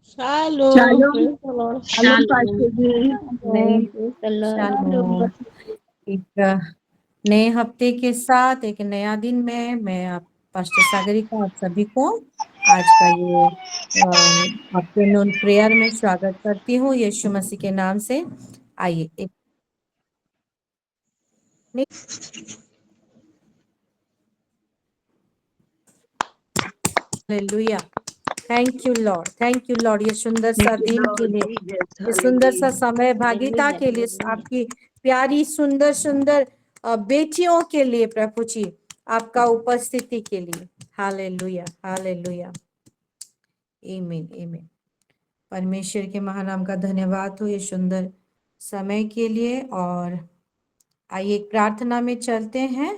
Shalom. Shalom, Praise the Lord. shalom, Pastor ji. Shalom. Praise the Lord. Shalom। एक नए हफ्ते के साथ एक नया दिन में मैं आप पास्टर सागरिका आप सभी को आज का ये आफ्टरनून प्रेयर में स्वागत करती हूँ यीशु मसीह के नाम से। आइए एक हालेलुया। थैंक यू लॉर्ड ये सुंदर सा दिन के लिए, ये सुंदर सा समय भागीता के लिए, आपकी प्यारी सुंदर सुंदर बेटियों के लिए प्रभु जी, आपका उपस्थिति के लिए। Hallelujah hallelujah. आमीन आमीन। परमेश्वर के महानाम का धन्यवाद हो ये सुंदर समय के लिए। और आइए एक प्रार्थना में चलते हैं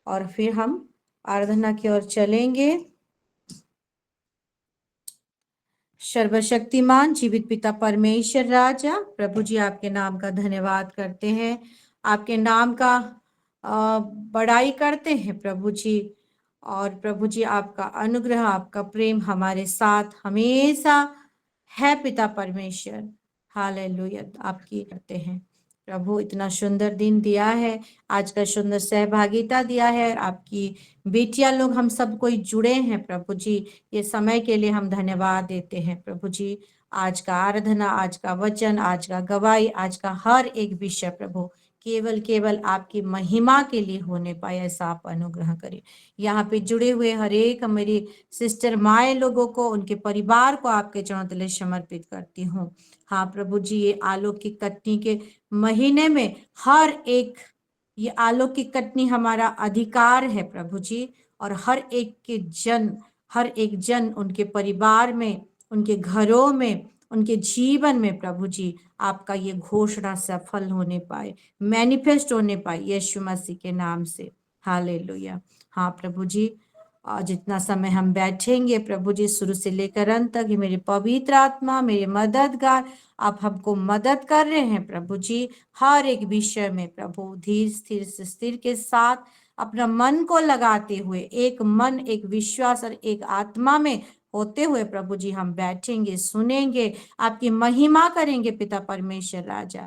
और फिर हम आराधना की ओर चलेंगे। सर्वशक्तिमान जीवित पिता परमेश्वर राजा, प्रभु जी आपके नाम का धन्यवाद करते हैं, आपके नाम का बड़ाई करते हैं प्रभु जी। और प्रभु जी आपका अनुग्रह, आपका प्रेम हमारे साथ हमेशा है पिता परमेश्वर। हालेलुया। आपकी करते हैं प्रभु, इतना सुंदर दिन दिया है, आज का सुंदर सहभागिता दिया है, आपकी बेटियां लोग हम सब कोई जुड़े हैं प्रभु जी, ये समय के लिए हम धन्यवाद देते हैं प्रभु जी। आज का आराधना, आज का वचन, आज का गवाही, आज का हर एक विषय प्रभु केवल केवल आपकी महिमा के लिए होने पाए, ऐसा आप अनुग्रह करें। यहाँ पे जुड़े हुए हर एक मेरी सिस्टर माए लोगों को, उनके परिवार को आपके चरणों तले समर्पित करती हूँ। हाँ प्रभु जी, ये अलौकिक कटनी के महीने में हर एक, ये अलौकिक कटनी हमारा अधिकार है प्रभु जी। और हर एक जन उनके परिवार में, उनके घरों में, उनके जीवन में प्रभु जी आपका ये घोषणा सफल होने पाए, मैनिफेस्ट होने पाए यीशु मसीह के नाम से। हालेलुया। हाँ प्रभु जी, जितना समय हम बैठेंगे प्रभु जी शुरू से लेकर अंत तक, ये मेरे पवित्र आत्मा, मेरे मददगार, आप हमको मदद कर रहे हैं प्रभु जी हर एक विषय में प्रभु। धीर स्थिर से स्थिर के साथ अपना मन को लगाते हुए, एक मन, एक विश्वास और एक आत्मा में होते हुए प्रभु जी हम बैठेंगे, सुनेंगे, आपकी महिमा करेंगे पिता परमेश्वर राजा।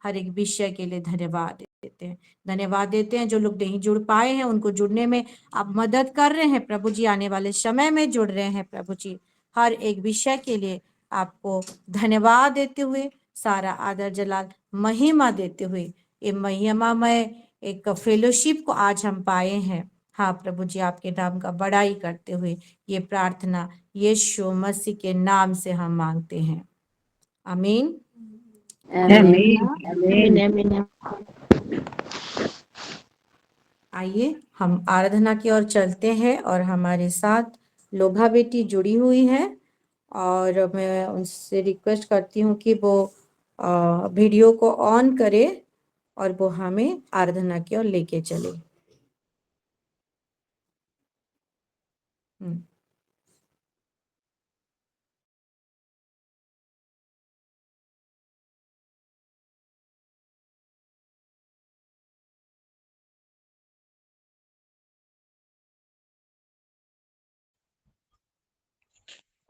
हर एक विषय के लिए धन्यवाद देते हैं, धन्यवाद देते हैं। जो लोग नहीं जुड़ पाए हैं उनको जुड़ने में आप मदद कर रहे हैं प्रभु जी, आने वाले समय में जुड़ रहे हैं प्रभु जी। हर एक विषय के लिए आपको धन्यवाद देते हुए, सारा आदर जलाल महिमा देते हुए, ये महिमामय एक फेलोशिप को आज हम पाए हैं। हाँ प्रभु जी, आपके नाम का बड़ाई करते हुए ये प्रार्थना यीशु मसीह के नाम से हम मांगते हैं। आमीन Amen. आमीन। Amen. आइए हम आराधना की ओर चलते हैं और हमारे साथ लोभा बेटी जुड़ी हुई है, और मैं उनसे रिक्वेस्ट करती हूँ कि वो वीडियो को ऑन करे और वो हमें आराधना की ओर लेके चले।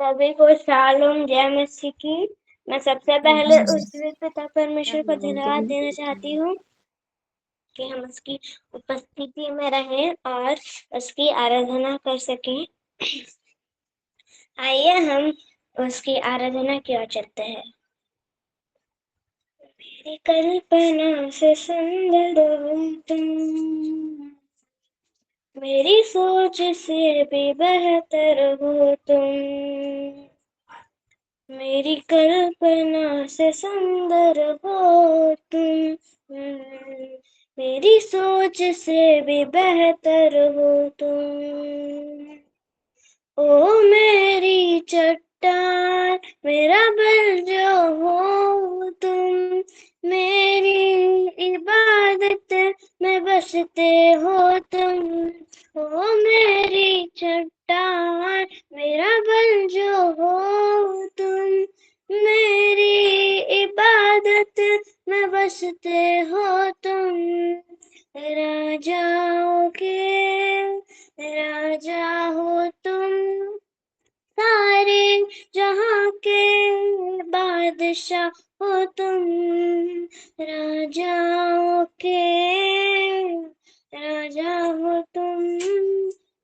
सभी को शालोम, जय मसीह की। मैं सबसे पहले उस जीवित पिता परमेश्वर को धन्यवाद देना चाहती हूँ कि हम उसकी उपस्थिति में रहें और उसकी आराधना कर सकें। आइए हम उसकी आराधना की ओर चलते हैं। मेरी कल्पना से सुंदर हो तुम, मेरी सोच से भी बेहतर हो तुम, मेरी कल्पना से सुंदर हो तुम, मेरी सोच से भी बेहतर हो तुम। ओ मेरी चट्टान, मेरा बल जो हो तुम, मेरी इबादत में बसते हो तुम। ओ मेरी चट्टान, मेरा बल जो हो तुम, मेरी इबादत में बसते हो तुम। राजाओं के राजा हो तुम, सारे बादशाह हो तुम, राजाओं के राजा हो तुम,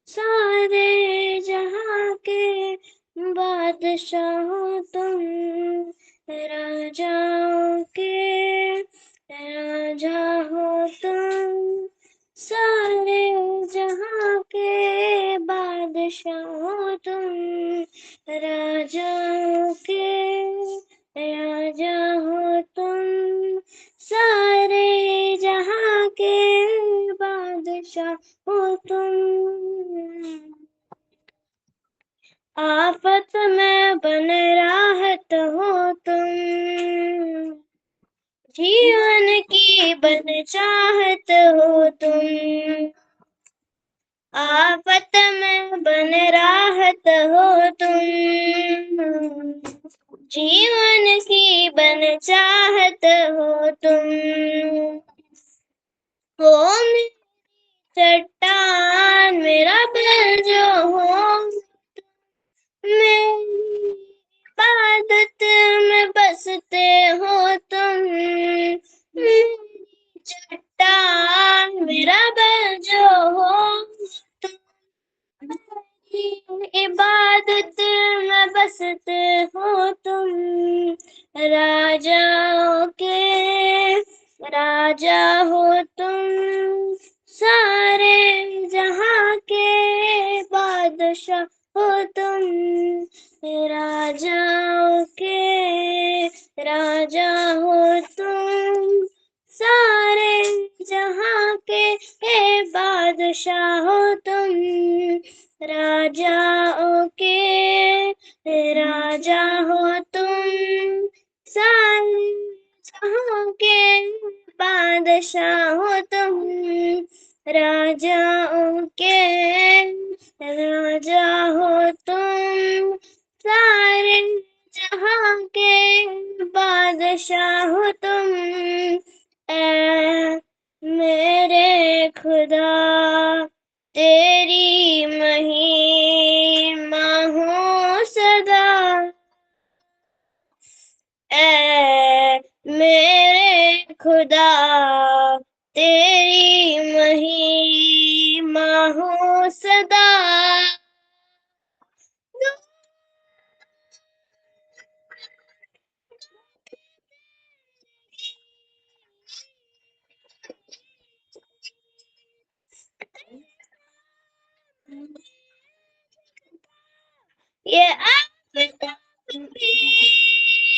सारे जहां के बादशाह हो तुम, राजाओं के राजा हो तुम, सारे जहां के बादशाह हो तुम, राजाओं के राजा हो तुम, सारे जहां के बादशाह हो तुम। आफत में बन राहत हो तुम, जीवन की बन चाहत हो तुम, आफत में बन राहत हो तुम, जीवन की बन चाहत हो तुम, हो मेरी चट्टान मेरा बल जो हो, मेरी इबादत में बसते हो तुम, मेरी चट्टान मेरा बल जो हो तुम, मेरी इबादत में बसते हो तुम, राजाओं के राजा हो तुम, सारे जहां के बादशाह हो तुम, राजाओं के राजा हो तुम, सारे जहां के बादशाह हो तुम, राजाओं के राजा हो तुम, सारे जहां के बादशाह हो तुम, राजाओं के राजा हो तुम, सारे जहां के बादशाह हो तुम, ऐ मेरे खुदा तेरी महिमा हो सदा, ऐ मेरे खुदा तेरी महिमा हो सदा, ये आपका ये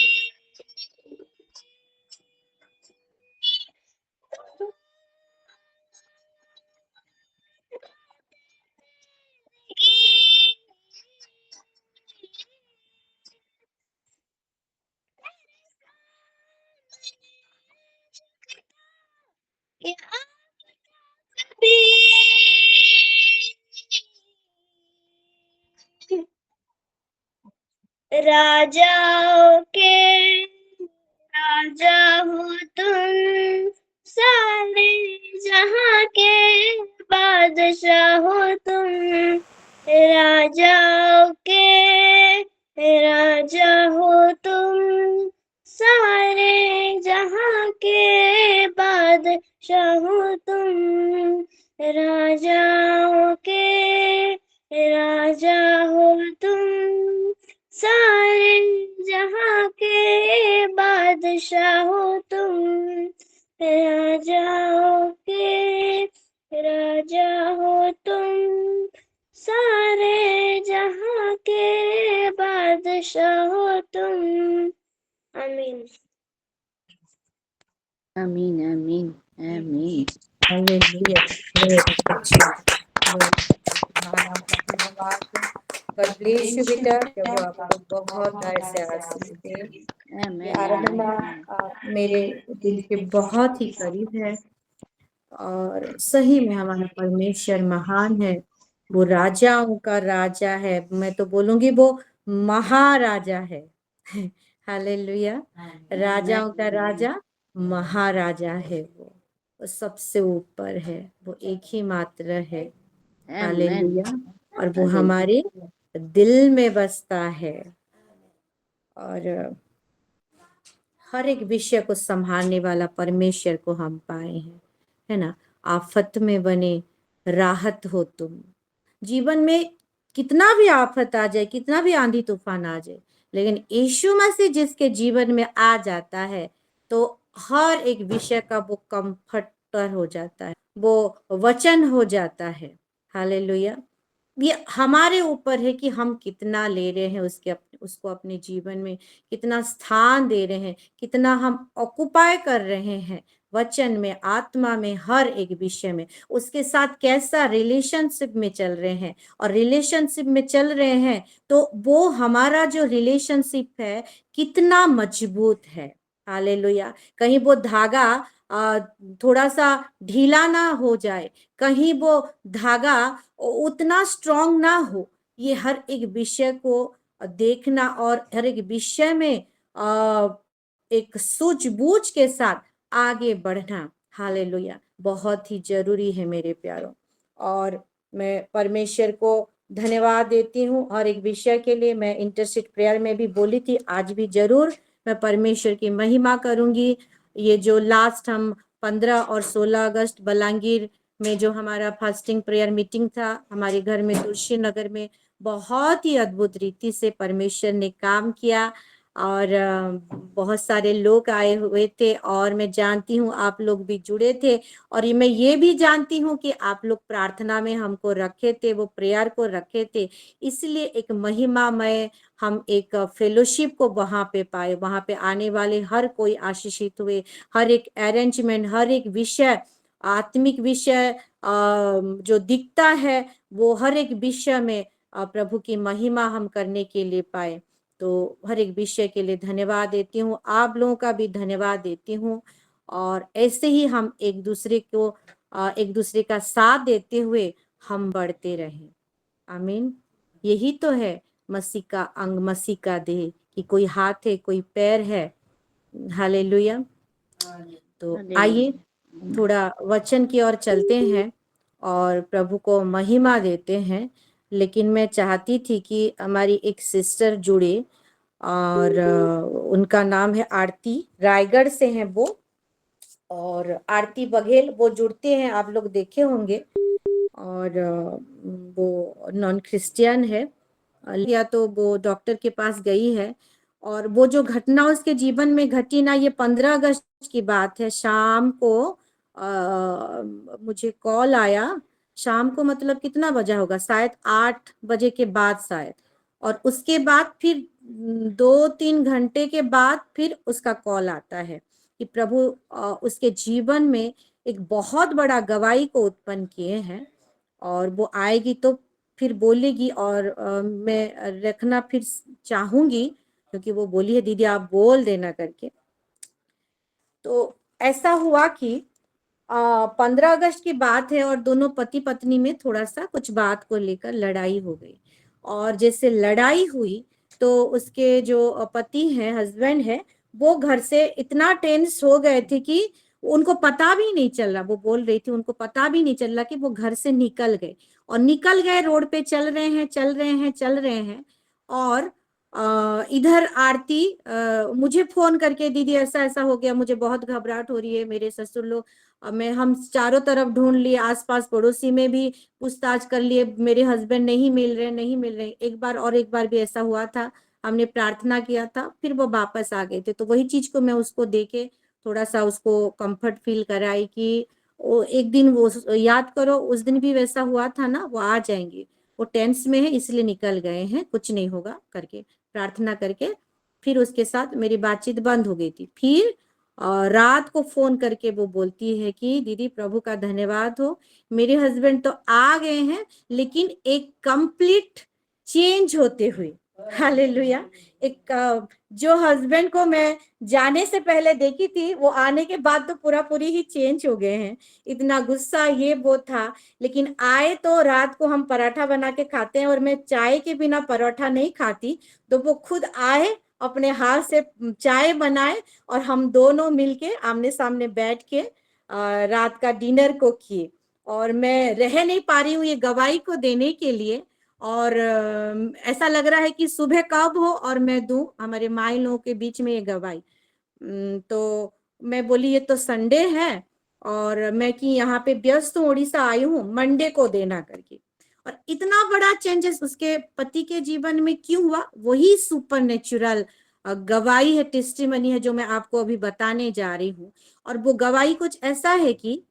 राजाओं के राजा हो तुम, सारे जहां के बादशाह हो तुम, राजाओं के राजा हो तुम, सारे जहां के बादशाह हो तुम, राजाओं के राजा हो तुम, सारे जहां के बादशाह हो तुम, राजाओं के राजा हो तुम, सारे जहां के बादशाह हो तुम। आमीन। आमीन आमीन आमीन। हालेलुया। बहुत अच्छी नाम का धन्यवाद। गॉड ब्लेस यू बेटा, प्रभु आपको बहुत ऐसे आशीष दे। ये आराधना मेरे दिल के बहुत ही करीब है और सही में हमारा परमेश्वर महान है। वो राजाओं का राजा है, मैं तो बोलूंगी वो महाराजा है। हालेलुया। राजाओं का राजा महाराजा है। वो सबसे ऊपर है, वो एक ही मात्र है। हालेलुया। और वो हमारे दिल में बसता है। और हर एक विषय को संभालने वाला परमेश्वर को हम पाए हैं, है ना। आफत में बने राहत हो तुम। जीवन में कितना भी आफत आ जाए, कितना भी आंधी तूफान आ जाए, लेकिन यीशु मसीह जिसके जीवन में आ जाता है तो हर एक विषय का वो कंफर्टर हो जाता है, वो वचन हो जाता है। हालेलुया। ये हमारे ऊपर है कि हम कितना ले रहे हैं उसको अपने जीवन में, कितना स्थान दे रहे हैं, कितना हम ऑक्युपाई कर रहे हैं वचन में, आत्मा में, हर एक विषय में, उसके साथ कैसा रिलेशनशिप में चल रहे हैं। और रिलेशनशिप में चल रहे हैं तो वो हमारा जो रिलेशनशिप है कितना मजबूत है। हालेलुया। कहीं वो धागा थोड़ा सा ढीला ना हो जाए, कहीं वो धागा उतना स्ट्रांग ना हो। ये हर एक विषय को देखना और हर एक विषय में एक सूझबूझ के साथ आगे बढ़ना, हालेलुया, बहुत ही जरूरी है मेरे प्यारों। और मैं परमेश्वर को धन्यवाद देती हूँ। और एक विषय के लिए मैं इंटरसेट प्रेयर में भी बोली थी, आज भी जरूर मैं परमेश्वर की महिमा करूंगी। ये जो लास्ट हम 15 और 16 अगस्त बलांगीर में जो हमारा फास्टिंग प्रेयर मीटिंग था हमारे घर में तुलसी नगर में, बहुत ही अद्भुत रीति से परमेश्वर ने काम किया और बहुत सारे लोग आए हुए थे। और मैं जानती हूँ आप लोग भी जुड़े थे, और मैं ये भी जानती हूँ कि आप लोग प्रार्थना में हमको रखे थे, वो प्रेयर को रखे थे, इसलिए एक महिमामय हम एक फेलोशिप को वहां पे पाए। वहां पे आने वाले हर कोई आशीषित हुए। हर एक अरेंजमेंट, हर एक विषय, आत्मिक विषय जो दिखता है, वो हर एक विषय में प्रभु की महिमा हम करने के लिए पाए। तो हर एक विषय के लिए धन्यवाद देती हूँ, आप लोगों का भी धन्यवाद देती हूँ। और ऐसे ही हम एक दूसरे को एक दूसरे का साथ देते हुए हम बढ़ते रहें। आमीन। यही तो है मसीह का अंग, मसीह का देह, कि कोई हाथ है, कोई पैर है। हालेलुया। तो आइए थोड़ा वचन की ओर चलते हैं और प्रभु को महिमा देते हैं। लेकिन मैं चाहती थी कि हमारी एक सिस्टर जुड़े, और उनका नाम है आरती, रायगढ़ से हैं वो। और आरती बघेल वो जुड़ते हैं, आप लोग देखे होंगे। और वो नॉन क्रिश्चियन है, या तो वो डॉक्टर के पास गई है। और वो जो घटना उसके जीवन में घटी ना, ये 15 अगस्त की बात है। शाम को मुझे कॉल आया, शाम को मतलब कितना बजा होगा, शायद 8 बजे के बाद शायद। और उसके बाद फिर 2-3 घंटे के बाद फिर उसका कॉल आता है कि प्रभु उसके जीवन में एक बहुत बड़ा गवाही को उत्पन्न किए हैं, और वो आएगी तो फिर बोलेगी। और मैं रखना फिर चाहूंगी, क्योंकि वो बोली है दीदी आप बोल देना करके। तो ऐसा हुआ कि 15 अगस्त की बात है, और दोनों पति पत्नी में थोड़ा सा कुछ बात को लेकर लड़ाई हो गई। और जैसे लड़ाई हुई तो उसके जो पति हैं, हस्बैंड है, वो घर से इतना टेंस हो गए थे कि उनको पता भी नहीं चल रहा। वो बोल रही थी उनको पता भी नहीं चल रहा कि वो घर से निकल गए। और निकल गए, रोड पे चल रहे हैं, चल रहे हैं, चल रहे हैं। और इधर आरती मुझे फोन करके, दीदी ऐसा ऐसा हो गया, मुझे बहुत घबराहट हो रही है, मेरे ससुर लोग, मैं हम चारों तरफ ढूंढ लिए, आसपास पड़ोसी में भी पूछताछ कर लिए, मेरे हस्बैंड नहीं मिल रहे, नहीं मिल रहे। एक बार और एक बार भी ऐसा हुआ था, हमने प्रार्थना किया था, फिर वो वापस आ गए थे। तो वही चीज को मैं उसको देके थोड़ा सा उसको कंफर्ट फील कराई कि वो एक दिन, वो याद करो उस दिन भी वैसा हुआ था ना, वो आ जाएंगे, वो टेंस में है इसलिए निकल गए हैं, कुछ नहीं होगा करके प्रार्थना करके। फिर उसके साथ मेरी बातचीत बंद हो गई थी। फिर रात को फोन करके वो बोलती है कि दीदी प्रभु का धन्यवाद हो, मेरे हस्बैंड तो आ गए हैं, लेकिन एक कंप्लीट चेंज होते हुए। हालेलुया। एक जो हस्बैंड को मैं जाने से पहले देखी थी, वो आने के बाद तो पूरा पूरी ही चेंज हो गए हैं। इतना गुस्सा ये वो था, लेकिन आए तो रात को हम पराठा बना के खाते हैं, और मैं चाय के बिना पराठा नहीं खाती। तो वो खुद आए, अपने हाथ से चाय बनाए, और हम दोनों मिलके आमने सामने बैठ के रात का डिनर को किए। और मैं रह नहीं पा रही हूँ ये गवाही को देने के लिए। और ऐसा लग रहा है कि सुबह कब हो और मैं दूं हमारे माई लोगों के बीच में ये गवाही। तो मैं बोली ये तो संडे है और मैं कि यहाँ पे व्यस्त हूँ, उड़ीसा आई हूँ, मंडे को देना करके। और इतना बड़ा चेंजेस उसके पति के जीवन में क्यों हुआ, वही सुपर नेचुरल गवाही है, टेस्टिमनी है, जो मैं आपको अभी बताने जा रही हूँ। और वो गवाही कुछ ऐसा है कि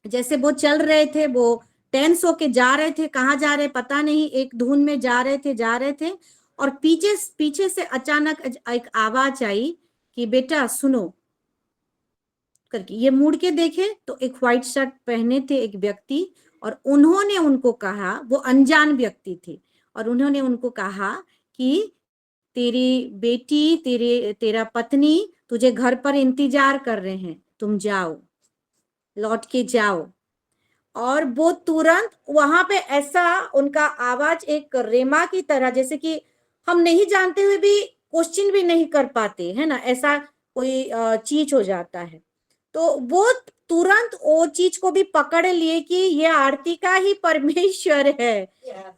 जैसे वो चल रहे थे, वो टेंस होके जा रहे थे, कहाँ जा रहे पता नहीं, एक धुन में जा रहे थे और पीछे पीछे से अचानक एक आवाज आई कि बेटा सुनो करके। ये मुड़ के देखे तो एक व्हाइट शर्ट पहने थे एक व्यक्ति, और उन्होंने उनको कहा, वो अनजान व्यक्ति थे, और उन्होंने उनको कहा कि तेरी बेटी, तेरा पत्नी तुझे घर पर इंतजार कर रहे हैं, तुम जाओ, लौट के जाओ। और वो तुरंत वहां पे ऐसा उनका आवाज एक रेमा की तरह, जैसे कि हम नहीं जानते हुए भी क्वेश्चन भी नहीं कर पाते है ना, ऐसा कोई चीज हो जाता है। तो वो तुरंत वो चीज को भी पकड़ लिए कि ये आरती का ही परमेश्वर है।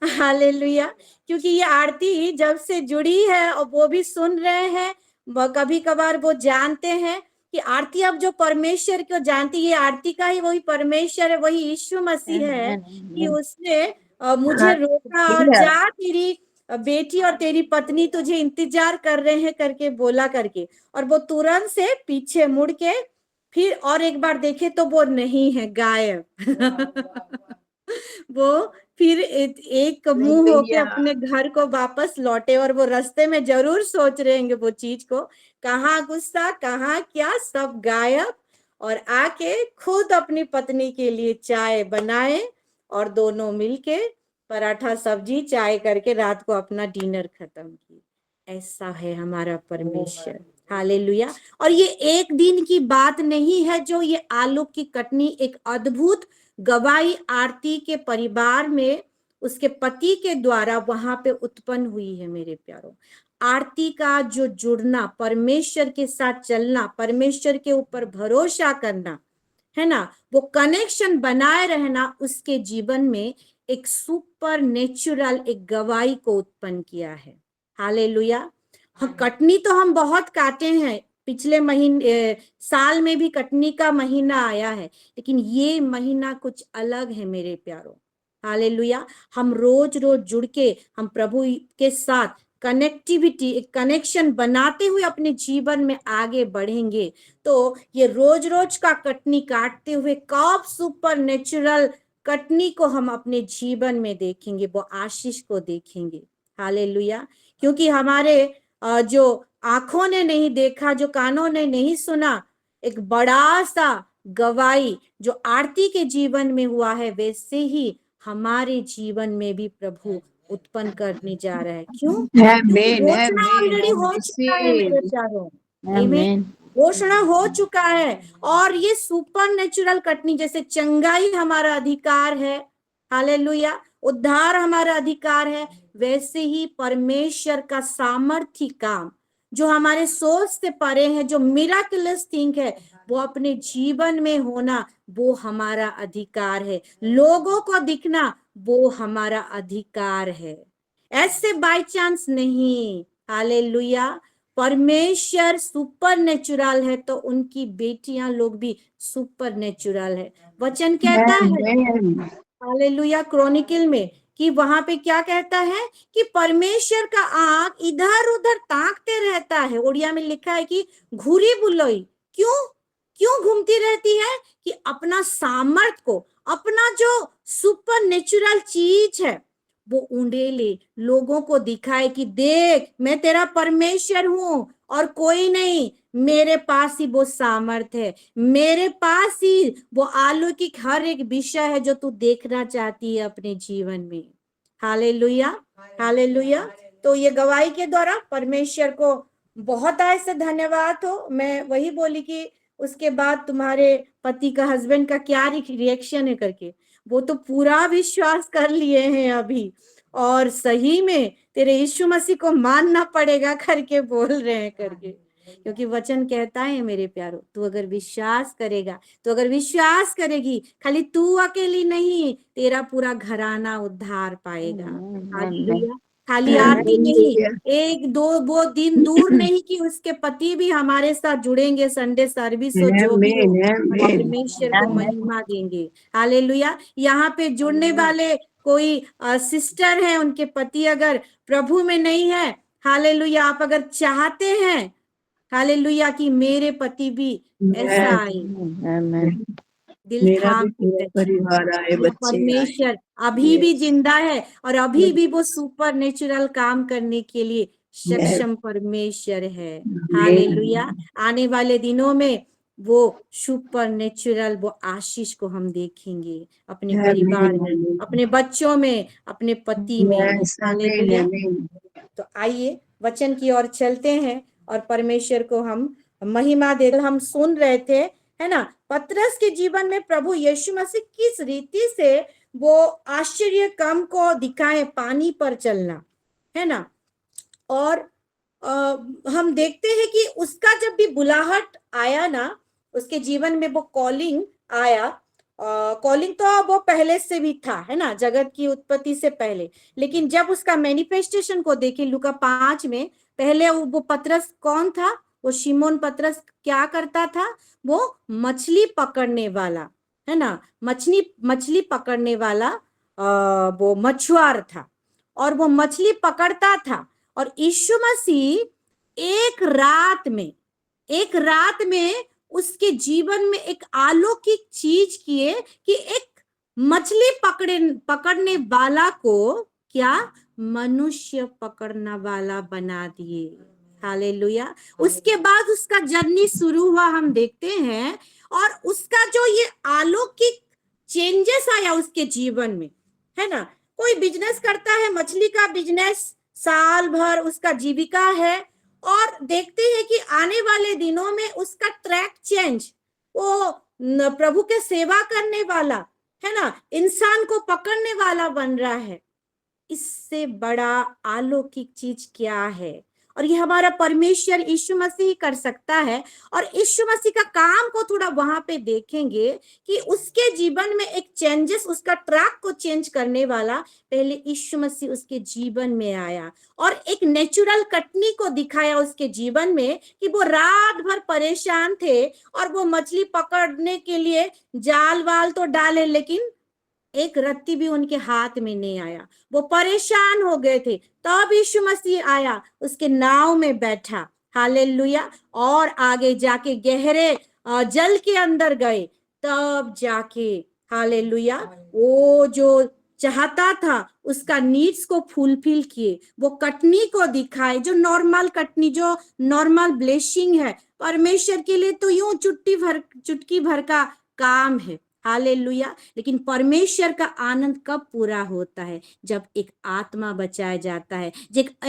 हालेलुया। क्योंकि ये आरती जब से जुड़ी है और वो भी सुन रहे हैं, कभी कभार वो जानते हैं कि आरती अब जो परमेश्वर को जानती, ये आरती का ही वही परमेश्वर है, वही यीशु मसीह है कि उसने मुझे रोका और जा, तेरी बेटी और तेरी पत्नी तुझे इंतजार कर रहे हैं करके बोला करके। और वो तुरंत से पीछे मुड़ के फिर और एक बार देखे तो वो नहीं है, गायब। वो फिर एक मुंह होके अपने घर को वापस लौटे, और वो रास्ते में जरूर सोच रहे होंगे वो चीज को, कहाँ गुस्सा, कहाँ क्या, सब गायब। और आके खुद अपनी पत्नी के लिए चाय बनाए और दोनों मिलके पराठा सब्जी चाय करके रात को अपना डिनर खत्म की। ऐसा है हमारा परमेश्वर। हालेलुया। और ये एक दिन की बात नहीं है, जो ये आलू की कटनी एक अद्भुत गवाही आरती के परिवार में उसके पति के द्वारा वहां पे उत्पन्न हुई है। मेरे प्यारों, आरती का जो जुड़ना, परमेश्वर के साथ चलना, परमेश्वर के ऊपर भरोसा करना है ना, वो कनेक्शन बनाए रहना, उसके जीवन में एक सुपर नेचुरल एक गवाही को उत्पन्न किया है। हालेलुया। हाँ, कटनी तो हम बहुत काटे हैं, पिछले महीने साल में भी कटनी का महीना आया है, लेकिन ये महीना कुछ अलग है मेरे प्यारों। हालेलुया। हम रोज रोज जुड़ के हम प्रभु के साथ कनेक्टिविटी, एक कनेक्शन बनाते हुए अपने जीवन में आगे बढ़ेंगे, तो ये रोज रोज का कटनी काटते हुए कब सुपर नेचुरल कटनी को हम अपने जीवन में देखेंगे, वो आशीष को देखेंगे। हालेलुया। क्योंकि हमारे जो आंखों ने नहीं देखा, जो कानों ने नहीं सुना, एक बड़ा सा गवाही जो आरती के जीवन में हुआ है, वैसे ही हमारे जीवन में भी प्रभु उत्पन्न करने जा रहा है। क्यों? क्योंकि घोषणा ऑलरेडी हो चुका है मेरे प्यारों। आमीन। घोषणा हो चुका है। और ये सुपर नेचुरल कटनी, जैसे चंगाई हमारा अधिकार है, हालेलुया, उद्धार हमारा अधिकार है, वैसे ही परमेश्वर का सामर्थ्य काम जो हमारे सोच से परे है, जो मिराकुलस थिंग है, वो अपने जीवन में होना, वो हमारा अधिकार है। लोगों को दिखना, वो हमारा अधिकार है, ऐसे बाय चांस नहीं। हालेलुया। परमेश्वर सुपर नेचुरल है, तो उनकी बेटियां लोग भी सुपर नेचुरल है। वचन कहता है हालेलुया क्रॉनिकल में कि वहां पे क्या कहता है कि परमेश्वर का आंख इधर उधर ताकते रहता है। उड़िया में लिखा है कि घूरी बुलोई। क्यों क्यों घूमती रहती है? कि अपना सामर्थ को, अपना जो सुपर नेचुरल चीज है, वो उंडेले लोगों को दिखाए कि देख, मैं तेरा परमेश्वर हूं और कोई नहीं, मेरे पास ही वो सामर्थ है, मेरे पास ही वो अलौकिक हर एक विषय है जो तू देखना चाहती है अपने जीवन में। हालेलुया। हालेलुया। तो ये गवाही के द्वारा परमेश्वर को बहुत ऐसे धन्यवाद हो। मैं वही बोली कि उसके बाद तुम्हारे पति का, हस्बैंड का क्या रिएक्शन है करके, वो तो पूरा विश्वास कर लिए हैं अभी, और सही में तेरे यीशु मसीह को मानना पड़ेगा करके बोल रहे हैं करके। क्योंकि वचन कहता है मेरे प्यारो, तू अगर विश्वास करेगा, तो अगर विश्वास करेगी, खाली तू अकेली नहीं, तेरा पूरा घराना उद्धार पाएगा। हालेलुया। खाली आरती नहीं, एक दो वो दिन दूर नहीं कि उसके पति भी हमारे साथ जुड़ेंगे संडे सर्विस हो, जो भी हो, और परमेश्वर को महिमा देंगे। हालेलुया। यहाँ पे जुड़ने वाले कोई सिस्टर है, उनके पति अगर प्रभु में नहीं है, हालेलुया, आप अगर चाहते हैं हालेलुया कि मेरे पति भी ऐसा आए, आमेन। दिल मेरा थाम भी के पूरा कहिए, परिवार आए, वो बच्चे आए। परमेश्वर अभी भी जिंदा है और अभी भी वो सुपर नेचुरल काम करने के लिए सक्षम परमेश्वर है। हालेलुया। आने वाले दिनों में वो सुपर नेचुरल वो आशीष को हम देखेंगे अपने परिवार में, अपने बच्चों में, अपने पति में। हालेलुया। तो आइए वचन की ओर चलते हैं और परमेश्वर को हम महिमा दे। हम सुन रहे थे, है ना, पतरस के जीवन में प्रभु यीशु मसीह किस रीति से वो आश्चर्य काम को दिखाए, पानी पर चलना, है ना। और हम देखते हैं कि उसका जब भी बुलाहट आया ना, उसके जीवन में वो कॉलिंग आया, कॉलिंग तो वो पहले से भी था, है ना, जगत की उत्पत्ति से पहले। लेकिन जब उसका मैनिफेस्टेशन को देखें लूका 5 में, पहले वो पतरस कौन था? वो शिमोन पतरस क्या करता था? वो मछली पकड़ने वाला, है ना, मछली पकड़ने वाला वो मछुआर था, और वो मछली पकड़ता था। और यीशु मसीह एक रात में उसके जीवन में एक अलौकिक चीज किए कि एक मछली पकड़ने वाला को क्या मनुष्य पकड़ने वाला बना दिए। हालेलुया। उसके बाद उसका जर्नी शुरू हुआ, हम देखते हैं, और उसका जो ये अलौकिक चेंजेस आया उसके जीवन में, है ना। कोई बिजनेस करता है, मछली का बिजनेस, साल भर उसका जीविका है, और देखते हैं कि आने वाले दिनों में उसका ट्रैक चेंज, वो प्रभु के सेवा करने वाला, है ना, इंसान को पकड़ने वाला बन रहा है। इससे बड़ा अलौकिक चीज क्या है? और ये हमारा परमेश्वर यीशु मसीह कर सकता है। और यीशु मसीह का काम को थोड़ा वहां पे देखेंगे कि उसके जीवन में एक चेंजेस, उसका ट्रैक को चेंज करने वाला पहले यीशु मसीह उसके जीवन में आया, और एक नेचुरल कटनी को दिखाया उसके जीवन में कि वो रात भर परेशान थे, और वो मछली पकड़ने के लिए जाल वाल तो डाले, लेकिन एक रत्ती भी उनके हाथ में नहीं आया। वो परेशान हो गए थे। तब यीशु मसीह आया, उसके नाव में बैठा, हालेलुया, और आगे जाके गहरे जल के अंदर गए, तब जाके हालेलुया वो जो चाहता था उसका नीड्स को फुलफिल किए, वो कटनी को दिखाए, जो नॉर्मल कटनी, जो नॉर्मल ब्लेसिंग है परमेश्वर के लिए, तो यूं चुटकी भर का काम है। हालेलुया। लेकिन परमेश्वर का आनंद कब पूरा होता है? जब एक आत्मा बचाया जाता है,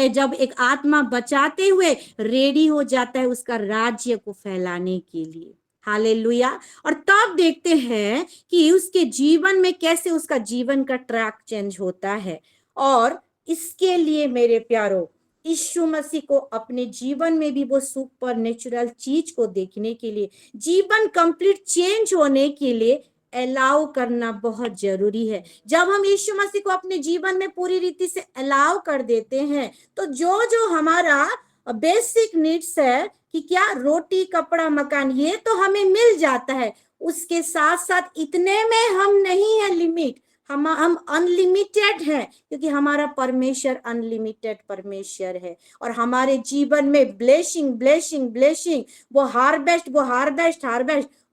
जब एक आत्मा बचाते हुए रेडी हो जाता है उसका राज्य को फैलाने के लिए। हालेलुया। और तब देखते हैं कि उसके जीवन में कैसे उसका जीवन का ट्रैक चेंज होता है। और इसके लिए मेरे प्यारो, यीशु मसीह को अपने जीवन में भी वो सुपर नेचुरल चीज को देखने के लिए, जीवन कंप्लीट चेंज होने के लिए अलाउ करना बहुत जरूरी है। जब हम यीशु मसीह को अपने जीवन में पूरी रीति से अलाउ कर देते हैं, तो जो हमारा बेसिक नीड्स है कि क्या रोटी, कपड़ा, मकान, ये तो हमें मिल जाता है। उसके साथ साथ इतने में हम नहीं है लिमिट, हम अनलिमिटेड है, क्योंकि हमारा परमेश्वर अनलिमिटेड परमेश्वर है। और हमारे जीवन में ब्लेसिंग ब्लेसिंग ब्लेसिंग, वो हार्वेस्ट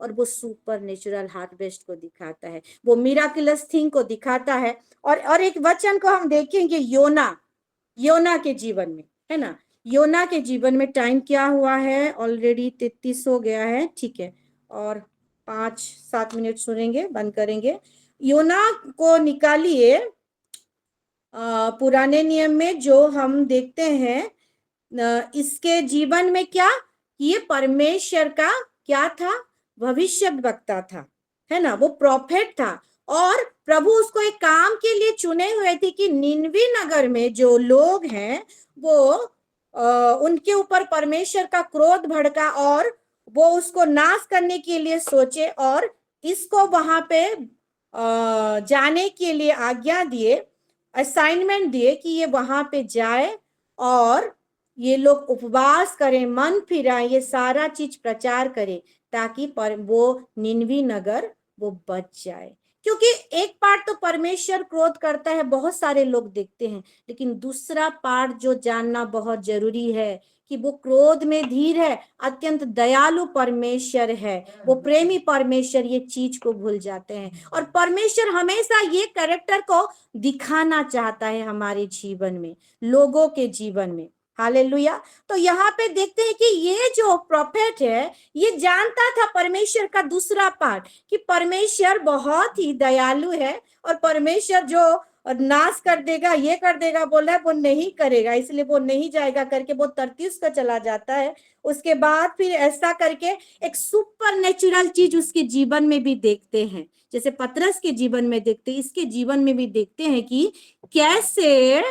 और वो सुपर नेचुरल हार्वेस्ट को दिखाता है, वो मिराकुलस थिंग को दिखाता है। और एक वचन को हम देखेंगे योना के जीवन में, है ना। योना के जीवन में टाइम क्या हुआ है? ऑलरेडी 33 हो गया है, ठीक है, और 5-7 मिनट सुनेंगे, बंद करेंगे। योना को निकालिए पुराने नियम में, जो हम देखते हैं इसके जीवन में क्या, ये परमेश्वर का क्या था? भविष्य वक्ता था, है ना, वो प्रॉफेट था। और प्रभु उसको एक काम के लिए चुने हुए थे कि निनवी नगर में जो लोग हैं वो उनके ऊपर परमेश्वर का क्रोध भड़का, और वो उसको नाश करने के लिए सोचे, और इसको वहां पे जाने के लिए आज्ञा दिए। असाइनमेंट दिए कि ये वहां पे जाए और ये लोग उपवास करें, मन फिराएं, ये सारा चीज प्रचार करें, ताकि वो निनवी नगर वो बच जाए। क्योंकि एक पार्ट तो परमेश्वर क्रोध करता है, बहुत सारे लोग देखते हैं, लेकिन दूसरा पार्ट जो जानना बहुत जरूरी है कि वो क्रोध में धीर है, अत्यंत दयालु परमेश्वर है, वो प्रेमी परमेश्वर, ये चीज को भूल जाते हैं। और परमेश्वर हमेशा ये कैरेक्टर को दिखाना चाहता है हमारे जीवन में, लोगों के जीवन में। हालेलुया। तो यहाँ पे देखते हैं कि ये जो प्रोफेट है ये जानता था परमेश्वर का दूसरा पार्ट, कि परमेश्वर बहुत ही दयालु है और परमेश्वर जो नाश कर देगा, ये कर देगा, बोल रहा है वो नहीं करेगा, इसलिए वो नहीं जाएगा करके वो तरतीस का चला जाता है। उसके बाद फिर ऐसा करके एक सुपर नेचुरल चीज उसके जीवन में भी देखते हैं, जैसे पतरस के जीवन में देखते हैं, इसके जीवन में भी देखते हैं कि कैसे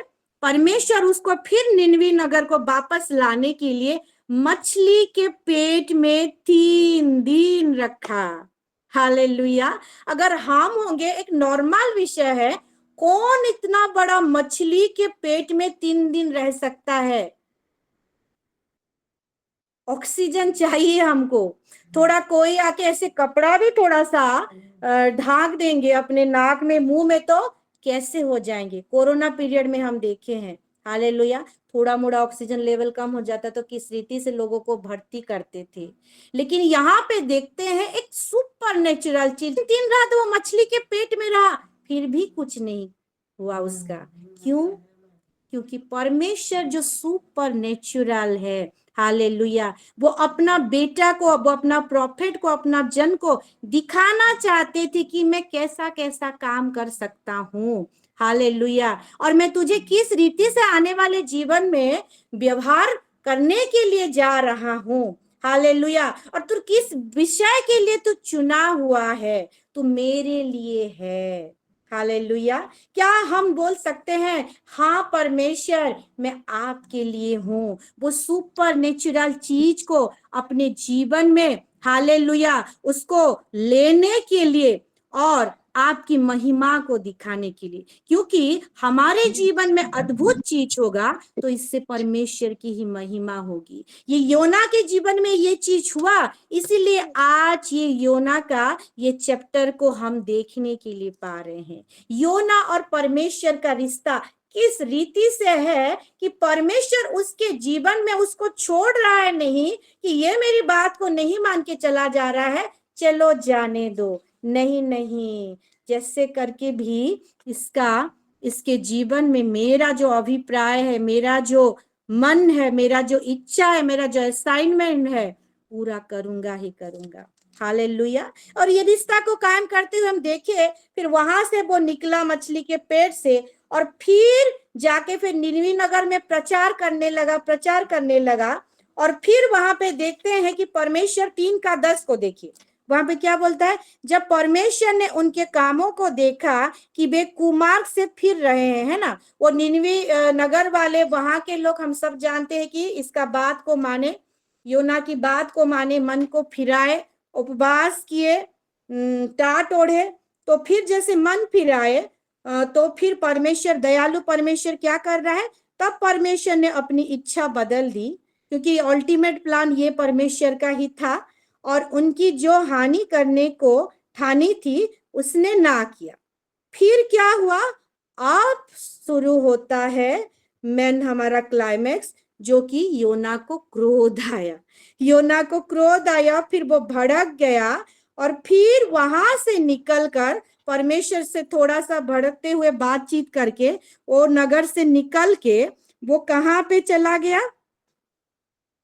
परमेश्वर उसको फिर निनवी नगर को वापस लाने के लिए मछली के पेट में 3 दिन रखा। हालेलुया। अगर हम होंगे, एक नॉर्मल विषय है, कौन इतना बड़ा मछली के पेट में 3 दिन रह सकता है? ऑक्सीजन चाहिए हमको, थोड़ा कोई आके ऐसे कपड़ा भी थोड़ा सा ढाक देंगे अपने नाक में मुंह में तो कैसे हो जाएंगे। कोरोना पीरियड में हम देखे हैं, हालेलुया, थोड़ा मोड़ा ऑक्सीजन लेवल कम हो जाता तो किस रीति से लोगों को भर्ती करते थे। लेकिन यहाँ पे देखते हैं एक सुपर नेचुरल चीज, 3 रात वो मछली के पेट में रहा, फिर भी कुछ नहीं हुआ उसका। क्यों? क्योंकि परमेश्वर जो सुपर नेचुरल है, हालेलुया, वो अपना बेटा को, वो अपना प्रॉफिट को, अपना जन को दिखाना चाहते थे कि मैं कैसा कैसा काम कर सकता हूँ। हालेलुया। और मैं तुझे किस रीति से आने वाले जीवन में व्यवहार करने के लिए जा रहा हूँ। हालेलुया। और तू किस विषय के लिए तू चुना हुआ है, तू मेरे लिए है। हालेलुया। क्या हम बोल सकते हैं, हाँ परमेश्वर मैं आपके लिए हूं, वो सुपर नेचुरल चीज को अपने जीवन में, हालेलुया, उसको लेने के लिए और आपकी महिमा को दिखाने के लिए। क्योंकि हमारे जीवन में अद्भुत चीज होगा तो इससे परमेश्वर की ही महिमा होगी। ये योना के जीवन में ये चीज हुआ, इसीलिए आज ये योना का ये चैप्टर को हम देखने के लिए पा रहे हैं। योना और परमेश्वर का रिश्ता किस रीति से है कि परमेश्वर उसके जीवन में उसको छोड़ रहा है, नहीं कि ये मेरी बात को नहीं मान के चला जा रहा है, चलो जाने दो, नहीं नहीं, जैसे करके भी इसके जीवन में मेरा जो अभिप्राय है, मेरा जो मन है, मेरा जो इच्छा है, मेरा जो असाइनमेंट है, पूरा करूंगा ही करूंगा। हालेलुया। और ये रिश्ता को कायम करते हुए हम देखे, फिर वहां से वो निकला मछली के पेट से और फिर जाके फिर निनवी नगर में प्रचार करने लगा। और फिर वहां पे देखते हैं कि परमेश्वर 3:10 को देखिए, वहां पे क्या बोलता है, जब परमेश्वर ने उनके कामों को देखा कि वे कुमार्ग से फिर रहे हैं, है ना, वो निनवी नगर वाले, वहां के लोग हम सब जानते हैं कि इसका बात को माने, योना की बात को माने, मन को फिराए, उपवास किए, टाट ओढ़े, तो फिर जैसे मन फिराए तो फिर परमेश्वर, दयालु परमेश्वर क्या कर रहा है, तब परमेश्वर ने अपनी इच्छा बदल दी, क्योंकि अल्टीमेट प्लान ये परमेश्वर का ही था, और उनकी जो हानि करने को ठानी थी उसने ना किया। फिर क्या हुआ, अब शुरू होता है मैन हमारा क्लाइमेक्स, जो कि योना को क्रोध आया। योना को क्रोध आया, फिर वो भड़क गया और फिर वहां से निकलकर परमेश्वर से थोड़ा सा भड़कते हुए बातचीत करके वो नगर से निकल के वो कहाँ पे चला गया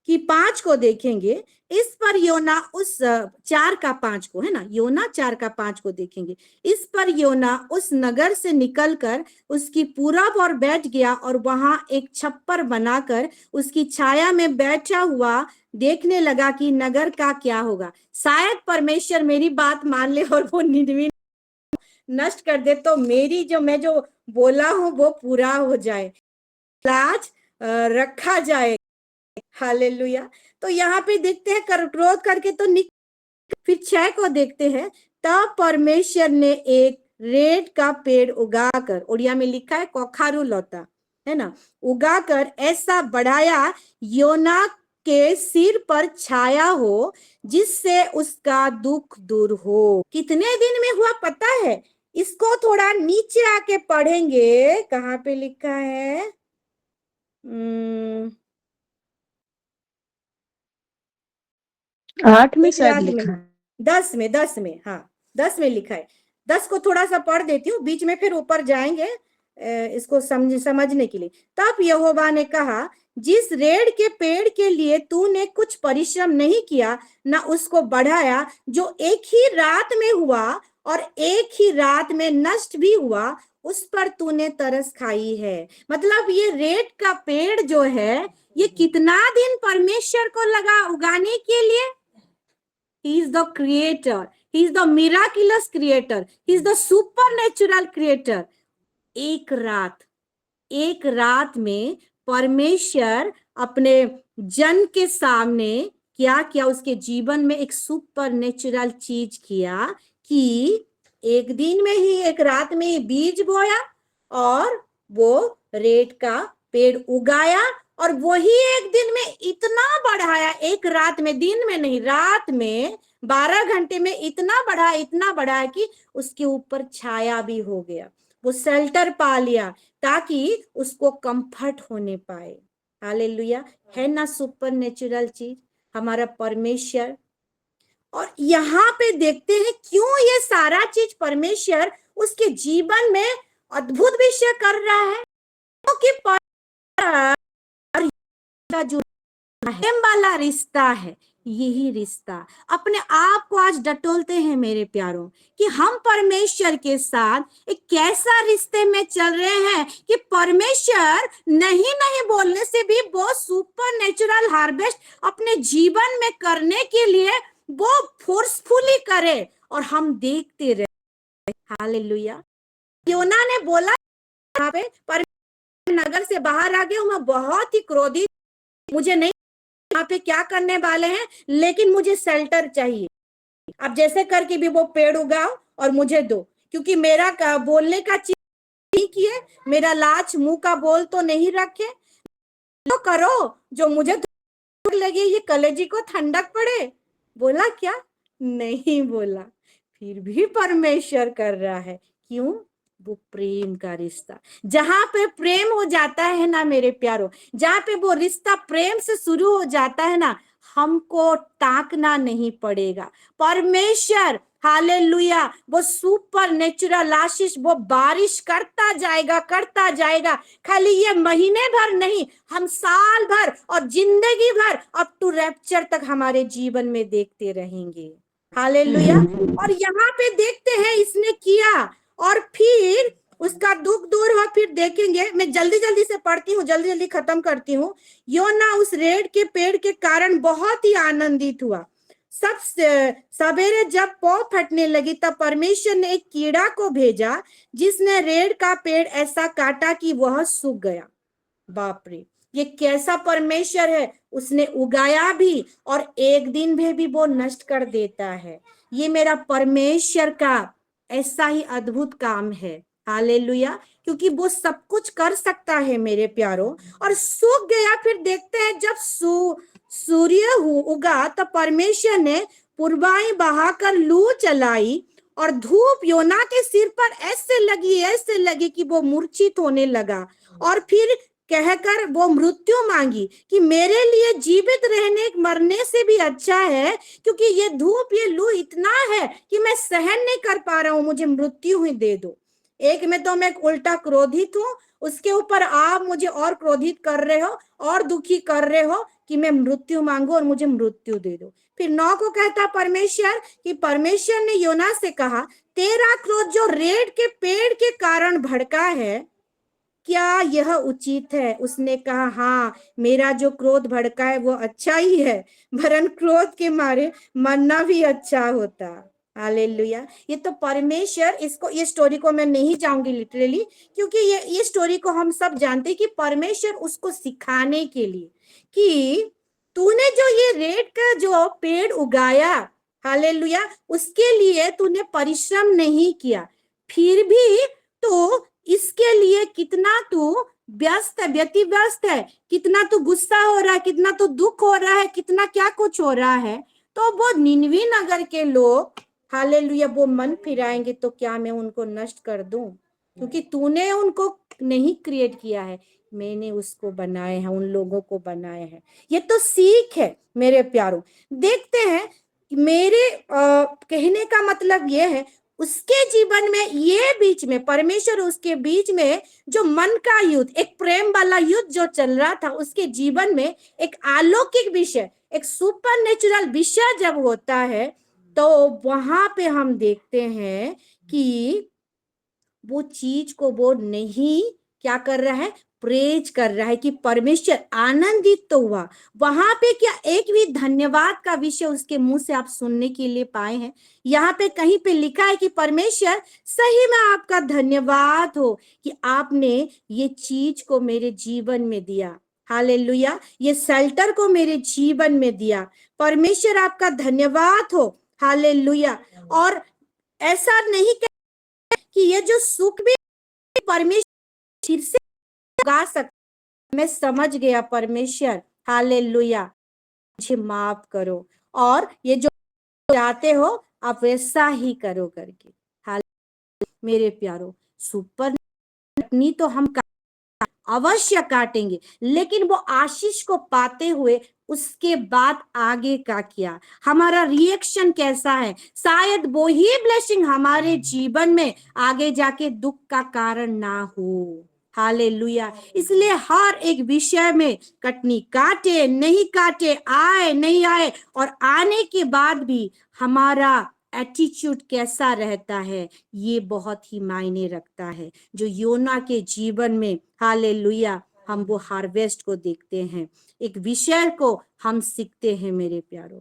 कि 5 को देखेंगे। इस पर योना उस 4:5 को, है ना, योना 4:5 को देखेंगे। इस पर योना उस नगर से निकलकर उसकी पूरब और बैठ गया और वहां एक छप्पर बनाकर उसकी छाया में बैठा हुआ देखने लगा कि नगर का क्या होगा। शायद परमेश्वर मेरी बात मान ले और वो निनवी नष्ट कर दे, तो मेरी जो मैं जो बोला हूं वो पूरा हो जाए, लाज रखा जाए। हालेलुया। तो यहाँ पे देखते हैं क्रोध करके तो फिर 6 को देखते हैं, तब परमेश्वर ने एक रेत का पेड़ उगाकर, उड़िया में लिखा है कखारू लता, है ना, उगाकर ऐसा बढ़ाया योना के सिर पर छाया हो, जिससे उसका दुख दूर हो। कितने दिन में हुआ पता है? इसको थोड़ा नीचे आके पढ़ेंगे, कहाँ पे लिखा है? 8 में शायद गुजरात में, लिखा है। 10 में, हाँ 10 में लिखा है। 10 को थोड़ा सा पढ़ देती हूँ, बीच में फिर ऊपर जाएंगे इसको समझने के लिए। तब यहोवा ने कहा, जिस रेड़ के पेड़ के लिए तूने कुछ परिश्रम नहीं किया, ना उसको बढ़ाया, जो एक ही रात में हुआ और एक ही रात में नष्ट भी हुआ, उस पर तूने तरस खाई है। मतलब ये रेड़ का पेड़ जो है, ये कितना दिन परमेश्वर को लगा उगाने के लिए? He is the creator. He is the miraculous creator. He is the supernatural creator. एक रात में परमेश्वर अपने जन के सामने क्या किया? उसके जीवन में एक सुपर नेचुरल चीज किया कि एक दिन में ही, एक रात में ही बीज बोया और वो रेत का पेड़ उगाया, और वही एक दिन में इतना बढ़ाया, एक रात में, दिन में नहीं, रात में 12 घंटे में इतना बढ़ा कि उसके ऊपर छाया भी हो गया, वो शेल्टर पा लिया ताकि उसको कंफर्ट होने पाए। हालेलुया। है ना सुपर नेचुरल चीज हमारा परमेश्वर। और यहाँ पे देखते हैं क्यों ये सारा चीज परमेश्वर उसके जीवन में अद्भुत विषय कर रहा है, क्योंकि जो प्रेम वाला रिश्ता है, यही रिश्ता अपने आप को आज डटोलते हैं मेरे प्यारों, कि हम परमेश्वर के साथ एक कैसा रिश्ते में चल रहे हैं कि परमेश्वर नहीं बोलने से भी वो सुपर नेचुरल हार्वेस्ट अपने जीवन में करने के लिए वो फोर्सफुली करे और हम देखते रहे। हालेलुया। योना ने बोला, यहाँ पे परमेश्वर नगर से बाहर आ गया, मैं बहुत ही क्रोधित, मुझे नहीं यहाँ पे क्या करने वाले हैं, लेकिन मुझे शेल्टर चाहिए। अब जैसे करके भी वो पेड़ उगाओ और मुझे दो, क्योंकि मेरा बोलने का चीज नहीं किए, मेरा लाच मुंह का बोल तो नहीं रखे, तो करो जो मुझे तो लगे ये कलेजी को ठंडक पड़े। बोला क्या? नहीं बोला, फिर भी परमेश्वर कर रहा है। क्यों? वो प्रेम का रिश्ता। जहां पे प्रेम हो जाता है ना मेरे प्यारों, जहां पे वो रिश्ता प्रेम से शुरू हो जाता है ना, हमको ताकना नहीं पड़ेगा। परमेश्वर हालेलुया वो सुपर नेचुरल आशीष वो बारिश करता जाएगा। खाली ये महीने भर नहीं, हम साल भर और जिंदगी भर अप टू रैप्चर तक हमारे जीवन में देखते रहेंगे। हालेलुया। और यहाँ पे देखते हैं इसने किया और फिर उसका दुख दूर हो। फिर देखेंगे, मैं जल्दी से पढ़ती हूँ, जल्दी खत्म करती हूँ। योना उस रेड़ के पेड़ के कारण बहुत ही आनंदित हुआ। सब सवेरे जब पौ फटने लगी तब परमेश्वर ने एक कीड़ा को भेजा, जिसने रेड़ का पेड़ ऐसा काटा कि वह सूख गया। बाप रे, ये कैसा परमेश्वर है, उसने उगाया भी और एक दिन में भी वो नष्ट कर देता है। ये मेरा परमेश्वर का ऐसा ही अद्भुत काम है। हालेलुया। क्योंकि वो सब कुछ कर सकता है मेरे प्यारों। और सूख गया। फिर देखते हैं जब सूर्य उगा तो परमेश्वर ने पूर्वाई बहाकर लू चलाई और धूप योना के सिर पर ऐसे लगी कि वो मूर्छित होने लगा। और फिर कहकर वो मृत्यु मांगी कि मेरे लिए जीवित रहने मरने से भी अच्छा है, क्योंकि ये धूप ये लू इतना है कि मैं सहन नहीं कर पा रहा हूं, मुझे मृत्यु ही दे दो। एक में तो मैं उल्टा क्रोधित हूँ, उसके ऊपर आप मुझे और क्रोधित कर रहे हो और दुखी कर रहे हो कि मैं मृत्यु मांगू और मुझे मृत्यु दे दो। फिर 9 को कहता परमेश्वर कि परमेश्वर ने योना से कहा, तेरा क्रोध जो रेड़ के पेड़ के कारण भड़का है, क्या यह उचित है? उसने कहा, हाँ, मेरा जो क्रोध भड़का है वो अच्छा ही है, वरन क्रोध के मारे मरना भी अच्छा होता। हालेलुया। ये तो परमेश्वर, इसको, ये स्टोरी को मैं नहीं जाऊंगी लिटरली, क्योंकि ये स्टोरी को हम सब जानते हैं कि परमेश्वर उसको सिखाने के लिए कि तूने जो ये रेत का जो पेड़ उगाया, हालेलुया, उसके लिए तूने परिश्रम नहीं किया, फिर भी तो इसके लिए कितना तू व्यस्त है, व्यतिव्यस्त है, कितना तू गुस्सा हो रहा है, कितना तू दुख हो रहा है, कितना क्या कुछ हो रहा है। तो वो निनवी नगर के लोग हालेलुया वो मन फिराएंगे तो क्या मैं उनको नष्ट कर दूं? क्योंकि तूने उनको नहीं क्रिएट किया है, मैंने उसको बनाया है, उन लोगों को बनाया है। ये तो सीख है मेरे प्यारों। देखते हैं मेरे कहने का मतलब ये है, उसके जीवन में ये बीच में परमेश्वर उसके बीच में जो मन का युद्ध, एक प्रेम वाला युद्ध जो चल रहा था उसके जीवन में, एक अलौकिक विषय, एक सुपर नेचुरल विषय जब होता है तो वहां पे हम देखते हैं कि वो चीज को वो नहीं क्या कर रहा है, प्रेज कर रहा है कि परमेश्वर आनंदित तो हुआ। वहां पे क्या एक भी धन्यवाद का विषय उसके मुंह से आप सुनने के लिए पाए हैं? यहाँ पे कहीं पे लिखा है कि परमेश्वर सही में आपका धन्यवाद हो कि आपने ये चीज को मेरे जीवन में दिया। हालेलुया, ये शेल्टर को मेरे जीवन में दिया। परमेश्वर आपका धन्यवाद हो। हालेलुया। और ऐसा नहीं कि ये जो सुख भी परमेश्वर फिर से गा सकता। मैं समझ गया परमेश्वर, हालेलुया, मुझे माफ करो, और ये जो चाहते हो आप वैसा ही करो करके। हाल मेरे प्यारो, सुपर चटनी तो हम अवश्य काटेंगे, लेकिन वो आशीष को पाते हुए उसके बाद आगे का क्या, हमारा रिएक्शन कैसा है, शायद वो ही ब्लेसिंग हमारे जीवन में आगे जाके दुख का कारण ना हो। हालेलुया। इसलिए हर एक विषय में कटनी काटे नहीं काटे, आए नहीं आए, और आने के बाद भी हमारा एटीट्यूड कैसा रहता है, ये बहुत ही मायने रखता है। जो योना के जीवन में हालेलुया हम वो हार्वेस्ट को देखते हैं, एक विषय को हम सीखते हैं मेरे प्यारों।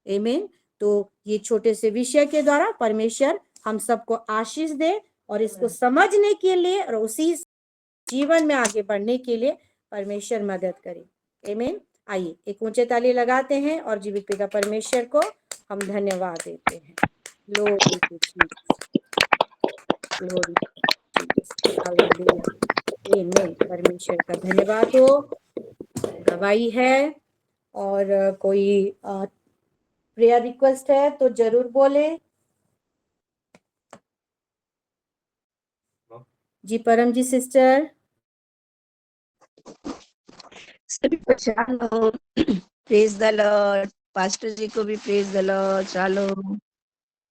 आमीन। तो ये छोटे से विषय के द्वारा परमेश्वर हम सबको आशीष दे, और इसको समझने के लिए और उसी जीवन में आगे बढ़ने के लिए परमेश्वर मदद करे। आमीन। आइए एक ऊंचे ताली लगाते हैं और जीवित पिता परमेश्वर को हम धन्यवाद देते हैं। Glory to Jesus, glory to Jesus, hallelujah, आमीन। परमेश्वर का धन्यवाद हो। गवाही है और कोई प्रेयर रिक्वेस्ट है तो जरूर बोले जी। परम जी सिस्टर, सभी को shalom, praise the lord. Pastor ji को भी प्रेज द लॉर्ड, शालोम।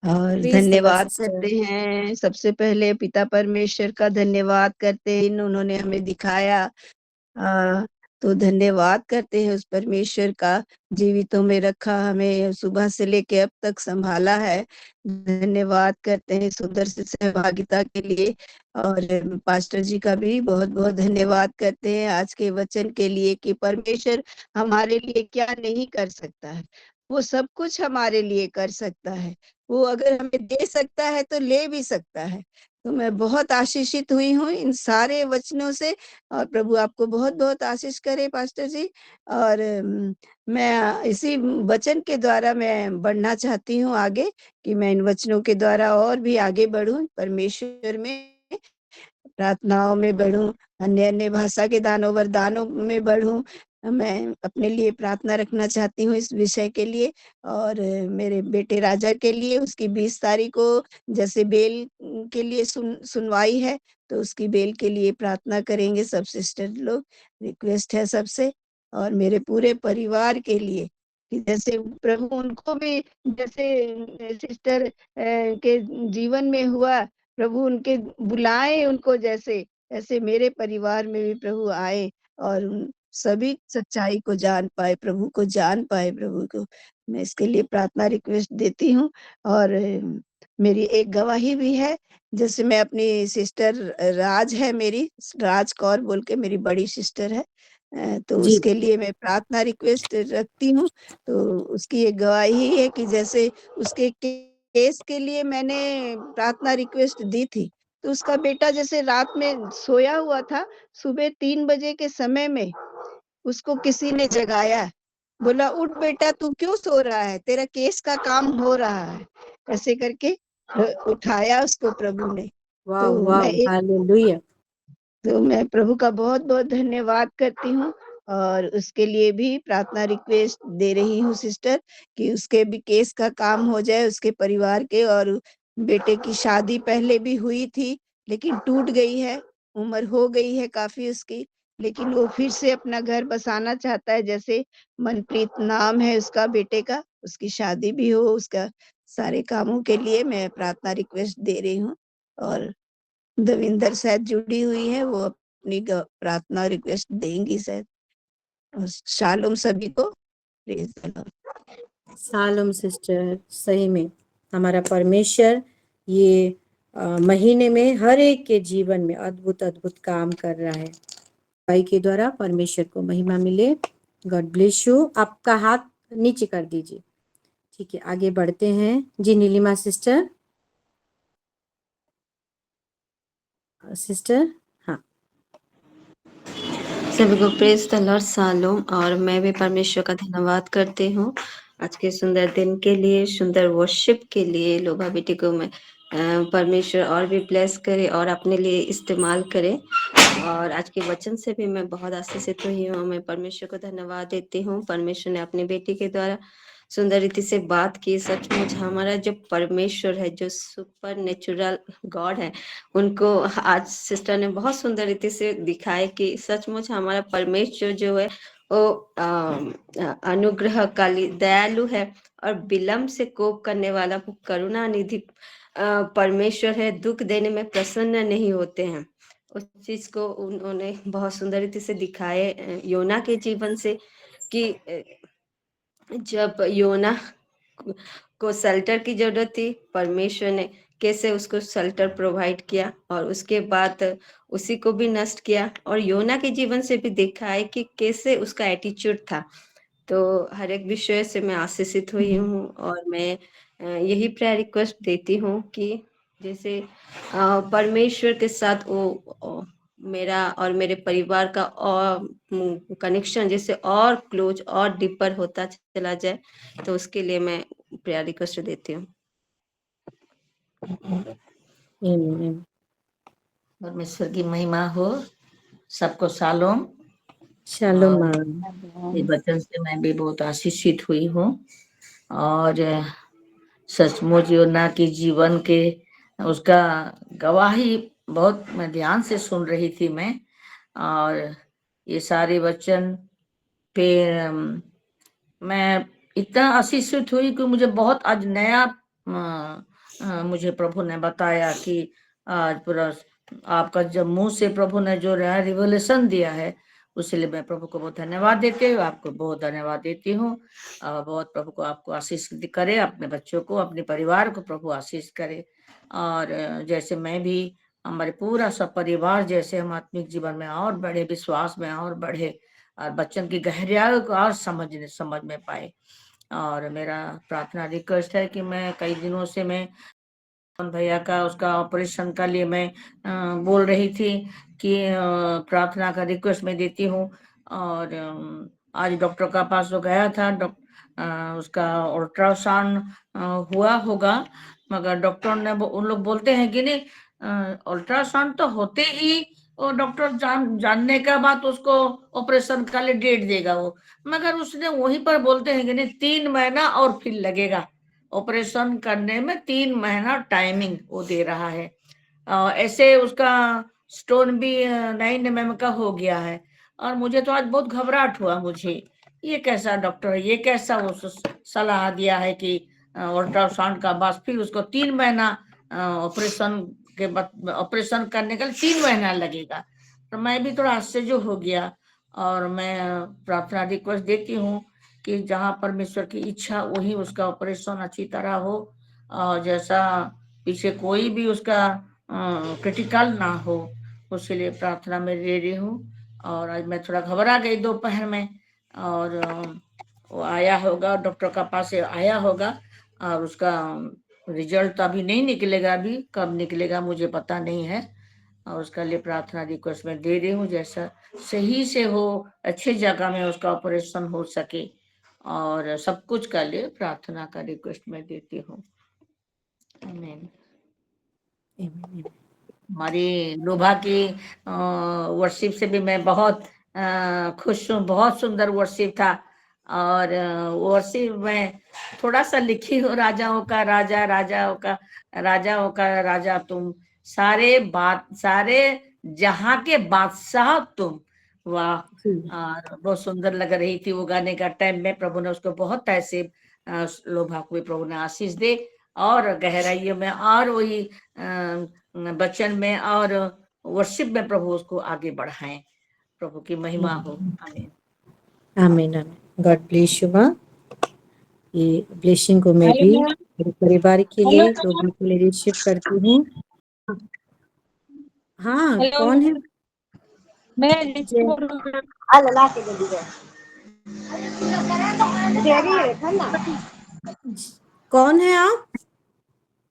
और प्लीज द लॉर्ड धन्यवाद सिस्टर। करते हैं, सबसे पहले पिता परमेश्वर का धन्यवाद करते हैं, उन्होंने हमें दिखाया। तो धन्यवाद करते हैं उस परमेश्वर का, जीवितों में रखा, हमें सुबह से लेके अब तक संभाला है। धन्यवाद करते हैं सुंदर से सहभागिता के लिए, और पास्टर जी का भी बहुत बहुत धन्यवाद करते हैं आज के वचन के लिए कि परमेश्वर हमारे लिए क्या नहीं कर सकता है, वो सब कुछ हमारे लिए कर सकता है। वो अगर हमें दे सकता है तो ले भी सकता है। तो मैं बहुत आशीषित हुई हूँ इन सारे वचनों से, और प्रभु आपको बहुत बहुत आशीष करे पास्टर जी। और मैं इसी वचन के द्वारा मैं बढ़ना चाहती हूँ आगे, कि मैं इन वचनों के द्वारा और भी आगे बढ़ूं, परमेश्वर में प्रार्थनाओं में बढ़ूं, अन्य अन्य भाषा के दानों वरदानों में बढ़ूं। मैं अपने लिए प्रार्थना रखना चाहती हूँ इस विषय के लिए, और मेरे बेटे राजा के लिए, उसकी 20 तारीख को जैसे बेल के लिए सुनवाई है, तो उसकी बेल के लिए प्रार्थना करेंगे सब सिस्टर लोग, रिक्वेस्ट है सबसे। और मेरे पूरे परिवार के लिए कि जैसे प्रभु उनको भी जैसे सिस्टर के जीवन में हुआ, प्रभु उनके बुलाए उनको, जैसे ऐसे मेरे परिवार में भी प्रभु आए और सभी सच्चाई को जान पाए, प्रभु को जान पाए, प्रभु को। मैं इसके लिए प्रार्थना रिक्वेस्ट देती हूँ। और मेरी एक गवाही भी है, जैसे मैं अपनी सिस्टर राज है, मेरी राज कौर बोल के मेरी बड़ी सिस्टर है, तो जी उसके लिए मैं प्रार्थना रिक्वेस्ट रखती हूँ। तो उसकी एक गवाही है कि जैसे उसके केस के लिए मैंने प्रार्थना रिक्वेस्ट दी थी, तो उसका बेटा जैसे रात में सोया हुआ था, सुबह 3 बजे के समय में उसको किसी ने जगाया, बोला उठ बेटा तू क्यों सो रहा है, तेरा केस का काम हो रहा है, ऐसे करके उठाया उसको प्रभु ने। वाह तो वाह, मैं हालेलुया। तो मैं प्रभु का बहुत-बहुत धन्यवाद करती हूँ और उसके लिए भी प्रार्थना रिक्वेस्ट दे रही हूँ सिस्टर कि उसके भी केस का काम हो जाए, उसके परिवार के। और बेटे की शादी पहले भी हुई थी, लेकिन टूट गई है, उम्र हो गई है काफ़ी उसकी, लेकिन वो फिर से अपना घर बसाना चाहता है। जैसे मनप्रीत नाम है उसका बेटे का, उसकी शादी भी हो, उसका सारे कामों के लिए मैं प्रार्थना रिक्वेस्ट दे रही हूँ। और दविंदर शायद जुड़ी हुई है, वो अपनी प्रार्थना रिक्वेस्ट देंगी शायद। और शालोम सभी को, praise the lord. Shalom sister, सही में हमारा परमेश्वर ये महीने में हर एक के जीवन में अद्भुत अद्भुत काम कर रहा है। भाई के द्वारा परमेश्वर को महिमा मिले। God bless you. आपका हाथ नीचे कर दीजिए। ठीक है, आगे बढ़ते हैं। जी नीलिमा सिस्टर, हाँ। सभी को प्रेज द लॉर्ड, शालोम। और मैं भी परमेश्वर का धन्यवाद करती हूँ आज के सुंदर दिन के लिए, सुंदर वर्शिप के लिए। लोभा बेटी को मैं परमेश्वर और भी ब्लेस करे और अपने लिए इस्तेमाल करे। और आज के वचन से भी मैं बहुत आशीषित हुई हूँ। मैं परमेश्वर को धन्यवाद देती हूँ। परमेश्वर ने अपनी बेटी के द्वारा सुंदर रीति से बात की। सचमुच हमारा जो परमेश्वर है, जो सुपर नेचुरल गॉड है, उनको आज सिस्टर ने बहुत सुंदर रीति से दिखाए कि सचमुच हमारा परमेश्वर जो है वो अनुग्रहकारी, दयालु है और विलंब से कोप करने वाला करुणा निधि परमेश्वर है। दुख देने में प्रसन्न नहीं होते हैं। उस चीज को उन्होंने बहुत सुंदर रीति से दिखाए योना के जीवन से कि जब योना को शेल्टर की जरूरत थी, परमेश्वर ने कैसे उसको शेल्टर प्रोवाइड किया और उसके बाद उसी को भी नष्ट किया। और योना के जीवन से भी देखा है कि कैसे उसका एटीट्यूड था। तो हर एक विषय से मैं आशीषित हुई हूँ और मैं यही प्रेयर रिक्वेस्ट देती हूँ कि जैसे परमेश्वर के साथ वो मेरा और मेरे परिवार का और कनेक्शन जैसे और क्लोज और डीपर होता चला जाए, तो उसके लिए मैं प्रेयर रिक्वेस्ट देती हूँ। परमेश्वर की महिमा हो। सबको शालोम। शालोम। इस वचन से मैं भी बहुत आशीषित हुई हूँ। और सचमुच योना के जीवन के उसका गवाही बहुत मैं ध्यान से सुन रही थी मैं। और ये सारे वचन पे मैं इतना आशीषित हुई कि मुझे बहुत आज नया मुझे प्रभु ने बताया कि आज पूरा आपका जब मुंह से प्रभु ने जो रिवलेशन दिया है, उसलिए मैं प्रभु को बहुत धन्यवाद देती हूँ। आपको बहुत धन्यवाद देती हूँ। बहुत प्रभु को आपको आशीष करे, अपने बच्चों को, अपने परिवार को प्रभु आशीष करे। और जैसे मैं भी, हमारे पूरा सब परिवार जैसे हम आत्मिक जीवन में और बढ़े, विश्वास में और बढ़े और बच्चन की गहराई को और समझ में पाए। और मेरा प्रार्थना रिक्वेस्ट है कि मैं कई दिनों से मैं भैया का उसका ऑपरेशन का लिए मैं बोल रही थी कि प्रार्थना का रिक्वेस्ट मैं देती हूँ। और आज डॉक्टर का पास तो गया था, उसका अल्ट्रासाउंड हुआ होगा, मगर डॉक्टर ने उन लोग बोलते हैं कि नहीं अल्ट्रासाउंड तो होते ही वो डॉक्टर जानने के बाद उसको ऑपरेशन का लिए डेट देगा वो, मगर उसने वहीं पर बोलते हैं कि नहीं 3 महीना और फिर लगेगा ऑपरेशन करने में, 3 महीना टाइमिंग वो दे रहा है। ऐसे उसका स्टोन भी 9 mm का हो गया है। और मुझे तो आज बहुत घबराहट हुआ। मुझे ये कैसा डॉक्टर है, ये कैसा वो सलाह दिया है कि अल्ट्रासाउंड का बाद फिर उसको 3 महीना ऑपरेशन के बाद ऑपरेशन करने के लिए 3 महीना लगेगा। तो मैं भी थोड़ा आश्चर्य हो गया। और मैं प्रार्थना रिक्वेस्ट देती हूँ कि जहाँ परमेश्वर की इच्छा वही उसका ऑपरेशन अच्छी तरह हो, और जैसा पीछे कोई भी उसका क्रिटिकल ना हो, उसके लिए प्रार्थना में दे रही हूँ। और आज मैं थोड़ा घबरा गई दोपहर में, और वो आया होगा, डॉक्टर का पास से आया होगा, और उसका रिजल्ट अभी नहीं निकलेगा, अभी कब निकलेगा मुझे पता नहीं है। और उसका लिए प्रार्थना रिक्वेस्ट में दे रही हूँ, जैसा सही से हो, अच्छे जगह में उसका ऑपरेशन हो सके, और सब कुछ का लिए प्रार्थना का रिक्वेस्ट में देती हूँ। आमीन। हमारी लोभा की वर्शिप से भी मैं बहुत खुश हूँ। बहुत सुंदर वर्शिप था। और वर्शिप में थोड़ा सा लिखी हूँ, राजाओं का राजा, राजाओं का राजा तुम, सारे जहाँ के बादशाह तुम। वाह, और बहुत सुंदर लग रही थी वो गाने का टाइम में। प्रभु ने उसको बहुत ऐसे लोभा को भी प्रभु ने आशीष दे, और गहराइयों में और वही वचन में और वर्शिप में प्रभु उसको आगे बढ़ाएं। प्रभु की महिमा हो। आमीन। आमीन आमीन। गॉड ब्लेस यू माँ। ये ब्लेसिंग को मैं भी मेरे परिवार के लिए, लोगों के लिए रिसीव करती हूँ। हाँ, कौन है? कौन है आप?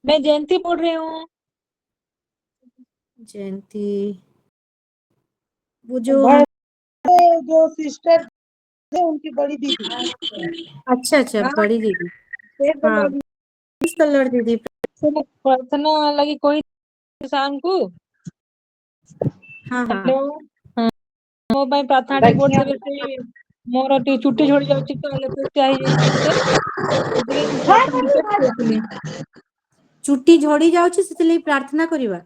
मैं जयंती बोल रही हूँ। जयंती, वो जो सिस्टर है उनकी बड़ी दीदी। अच्छा अच्छा, बड़ी दीदी। हाँ, किस कलर दीदी? प्रार्थना लगी कोई शाम को। हाँ हाँ। हाँ, वो मैं प्रार्थना टी बोर्ड से वैसे मोर छुट्टी छोड़ जाऊँ तो छुट्टी झड़ी जाऊँ से प्रार्थना करिबा।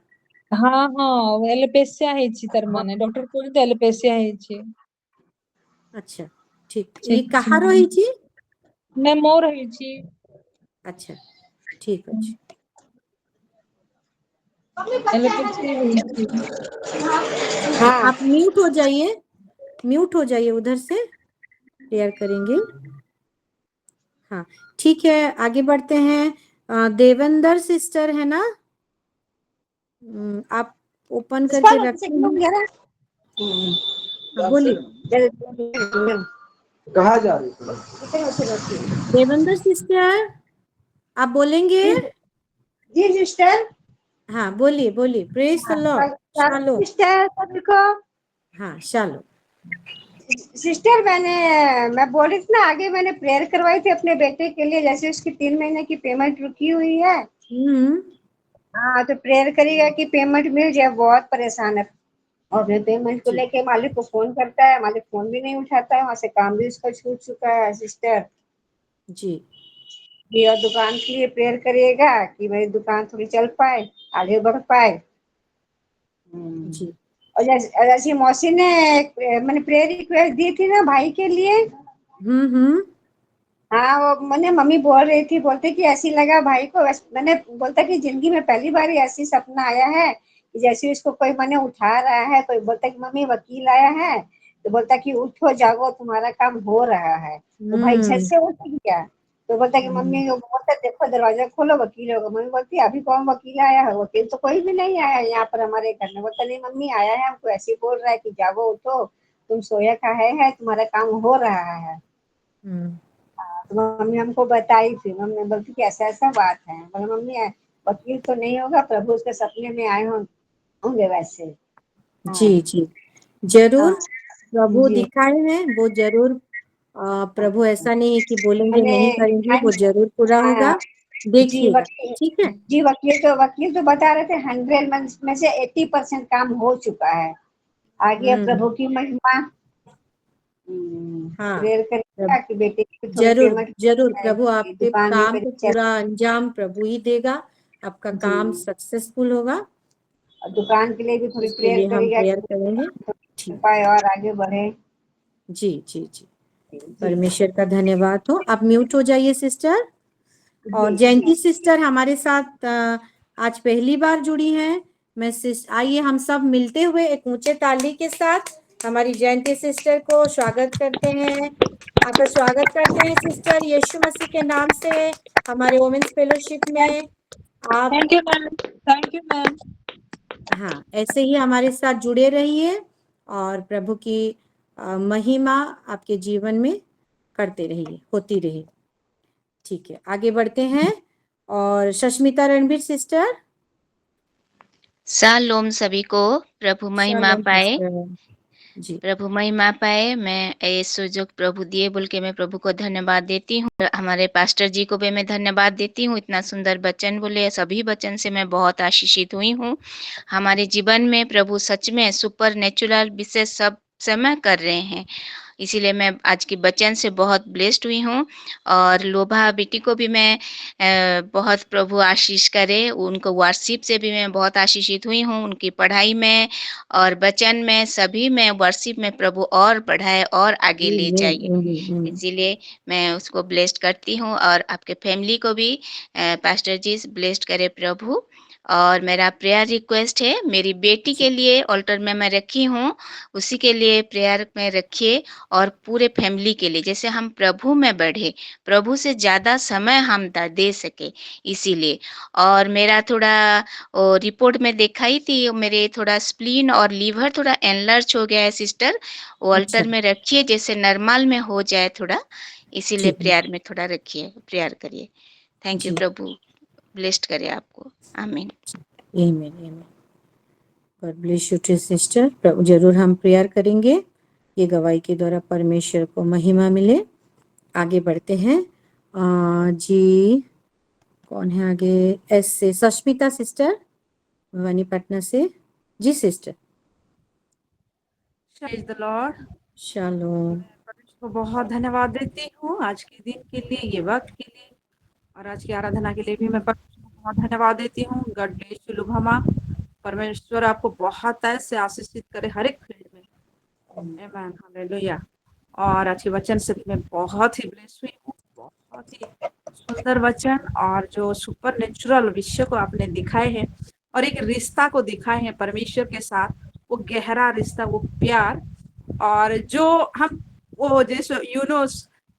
हाँ हाँ, एलोपेसिया ହେଇଛି ତାର ମାନେ डॉक्टर कहते एलोपेसिया ହେଇଛି। अच्छा, ठीक। ये कहाँ रही? मैं मोर ହେଇଛି। अच्छा, ठीक ଅଛି। आप म्यूट हो जाइए उधर से, प्रेयर करेंगे। हाँ, ठीक है, आगे बढ़ते हैं। देवेंद्र सिस्टर है ना, आप ओपन करके रखिए। बोलिए। कहाँ जा रही थी? देवेंद्र सिस्टर, आप बोलेंगे? जी सिस्टर। हाँ, बोलिए बोलिए। Praise the Lord. शालो सिस्टर देखो। हाँ, शालो सिस्टर, मैं बोल रही थी ना, आगे मैंने प्रेयर करवाई थी अपने बेटे के लिए, जैसे उसकी 3 महीने की पेमेंट रुकी हुई है। हाँ, तो प्रेयर करिएगा कि पेमेंट मिल जाए। बहुत परेशान है, और अपने पेमेंट को लेके मालिक को फोन करता है, मालिक फोन भी नहीं उठाता है, वहाँ से काम भी उसका छूट चुका है। सिस्टर जी, और दुकान के लिए प्रेयर करिएगा कि मेरी दुकान थोड़ी चल पाए, आगे बढ़ पाए। जी। और जैसे मौसी ने मैंने प्रेयर रिक्वेस्ट दी थी ना भाई के लिए। हाँ, वो मैंने मम्मी बोल रही थी, बोलते कि ऐसी लगा भाई को। मैंने बोलता कि जिंदगी में पहली बार ऐसी सपना आया है कि जैसे इसको कोई मैंने उठा रहा है। कोई बोलता कि मम्मी वकील आया है, तो बोलता कि उठो जागो तुम्हारा काम हो रहा है। तो भाई झट से उठ गया, तो बोलता कि मम्मी, बोलता देखो दरवाजा खोलो वकील होगा। मम्मी बोलती अभी कौन वकील आया है? वकील तो कोई भी नहीं आया यहाँ पर हमारे घर में। बोलता नहीं मम्मी, आया है, हमको ऐसे ही बोल रहा है कि जागो उठो, तुम सोया का है तुम्हारा काम हो रहा है। तो मम्मी हमको बताई थी। मम्मी बोलती कि ऐसा ऐसा बात है। बोले मम्मी वकील तो नहीं होगा, प्रभु उसके सपने में आए होंगे वैसे। जी जी, जरूर। हाँ, प्रभु जी दिखाए हैं वो जरूर। प्रभु ऐसा नहीं है कि बोलेंगे नहीं करेंगे, वो जरूर पूरा होगा। जी देखिएगा, ठीक है। जी, वकील तो बता रहे थे 100 में से 80% काम हो चुका है। आगे प्रभु की महिमा। हाँ, प्रेयर करेगा कि बेटे की थोड़ी जरूर पेमेंट जरूर। प्रभु आपके दुकान में काम मेरी को चल। पूरा अंजाम प्रभु ही देगा। आपका काम सक्सेसफुल होगा। और दुकान के लिए भी थोड़ी इसके प्रेयर लिए हम करेगा प्रेयर कि करेंगे। दुकान पाए और आगे बढ़े। जी जी जी, परमेश्वर का धन्यवाद हो। आप म्यूट हो जाइए सिस्टर। और जयंती सिस्टर हमारे साथ आज पहली बार जुड़ी हैं। आइए हम सब मिलते हुए एक ऊंचे ताली के साथ हमारी जयंती सिस्टर को स्वागत करते हैं। आपका स्वागत करते हैं सिस्टर, यीशु मसीह के नाम से हमारे वोमेन्स फेलोशिप में। आप thank you ma'am, thank you ma'am. हाँ, ऐसे ही हमारे साथ जुड़े रहिए और प्रभु की महिमा आपके जीवन में करते रहिए, होती रही। ठीक है, आगे बढ़ते हैं। और सष्मिता रणबीर सिस्टर। शालोम सभी को, प्रभु महिमा शालोम पाए। सिस्टर। जी प्रभु महिमा पाए। मैं ये सुजोग प्रभु दिए बोल के मैं प्रभु को धन्यवाद देती हूँ। हमारे पास्टर जी को भी मैं धन्यवाद देती हूँ, इतना सुंदर वचन बोले, सभी वचन से मैं बहुत आशीषित हुई हूँ। हमारे जीवन में प्रभु सच में सुपर नेचुरल विशेष सब समय कर रहे हैं, इसीलिए मैं आज के वचन से बहुत ब्लेस्ड हुई हूँ। और लोभा बेटी को भी मैं बहुत प्रभु आशीष करे, उनको वर्शिप से भी मैं बहुत आशीषित हुई हूँ। उनकी पढ़ाई में और वचन में सभी में वर्शिप में प्रभु और बढ़ाए और आगे ले जाइए, इसीलिए मैं उसको ब्लेस्ड करती हूँ। और आपके फैमिली को भी पास्टर जी ब्लेस्ड करे प्रभु। और मेरा प्रेयर रिक्वेस्ट है, मेरी बेटी के लिए ऑल्टर में मैं रखी हूँ, उसी के लिए प्रेयर में रखिए और पूरे फैमिली के लिए, जैसे हम प्रभु में बढ़े, प्रभु से ज़्यादा समय हम दे सके, इसीलिए। और मेरा थोड़ा रिपोर्ट में दिखाई थी, मेरे थोड़ा स्प्लीन और लीवर थोड़ा एनलर्ज हो गया है सिस्टर, वो ऑल्टर में रखिए जैसे नॉर्मल में हो जाए थोड़ा, इसीलिए प्रेयर में थोड़ा रखिए, प्रेयर करिए। थैंक यू प्रभु, ब्लेस्ड करे आपको, आमीन। आमीन आमीन। God bless you too sister. प्रभु जरूर हम प्रेयर करेंगे, ये गवाही के द्वारा परमेश्वर को महिमा मिले। आगे बढ़ते हैं। जी कौन है आगे? एस से सष्मिता सिस्टर भवानी पटना से। जी sister. Praise the lord. Shalom. परमेश्वर को बहुत धन्यवाद देती हूँ आज के दिन के लिए, ये वक्त के लिए, और आज की आराधना के लिए भी मैं परमेश्वर को बहुत धन्यवाद देती हूँ। गॉड ब्लेस यू लुभामा। परमेश्वर आपको बहुत ऐसे आशीषित करे हर एक फील्ड में। आमीन, हालेलुया। और आज के वचन से मैं बहुत ही ब्लेस हुई हूँ, बहुत ही सुंदर वचन, और जो सुपर नेचुरल विषय को आपने दिखाए हैं और एक रिश्ता को दिखाए हैं परमेश्वर के साथ, वो गहरा रिश्ता, वो प्यार, और जो हम वो जैसे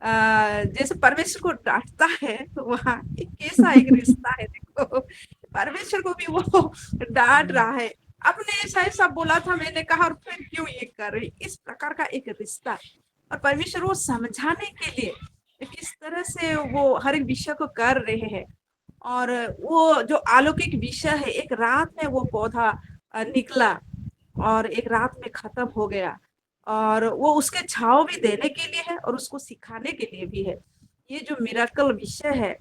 जैसे परमेश्वर को डांटता है तो वहाँ एक कैसा एक रिश्ता है। देखो परमेश्वर को भी वो डांट रहा है, अपने ऐसा ऐसा बोला था, मैंने कहा और फिर क्यों ये कर रही, इस प्रकार का एक रिश्ता। और परमेश्वर वो समझाने के लिए किस तरह से वो हर एक विषय को कर रहे हैं। और वो जो अलौकिक विषय है, एक रात में वो पौधा निकला और एक रात में खत्म हो गया, और वो उसके छाव भी देने के लिए है और उसको सिखाने के लिए भी है। ये जो मिराकल विषय है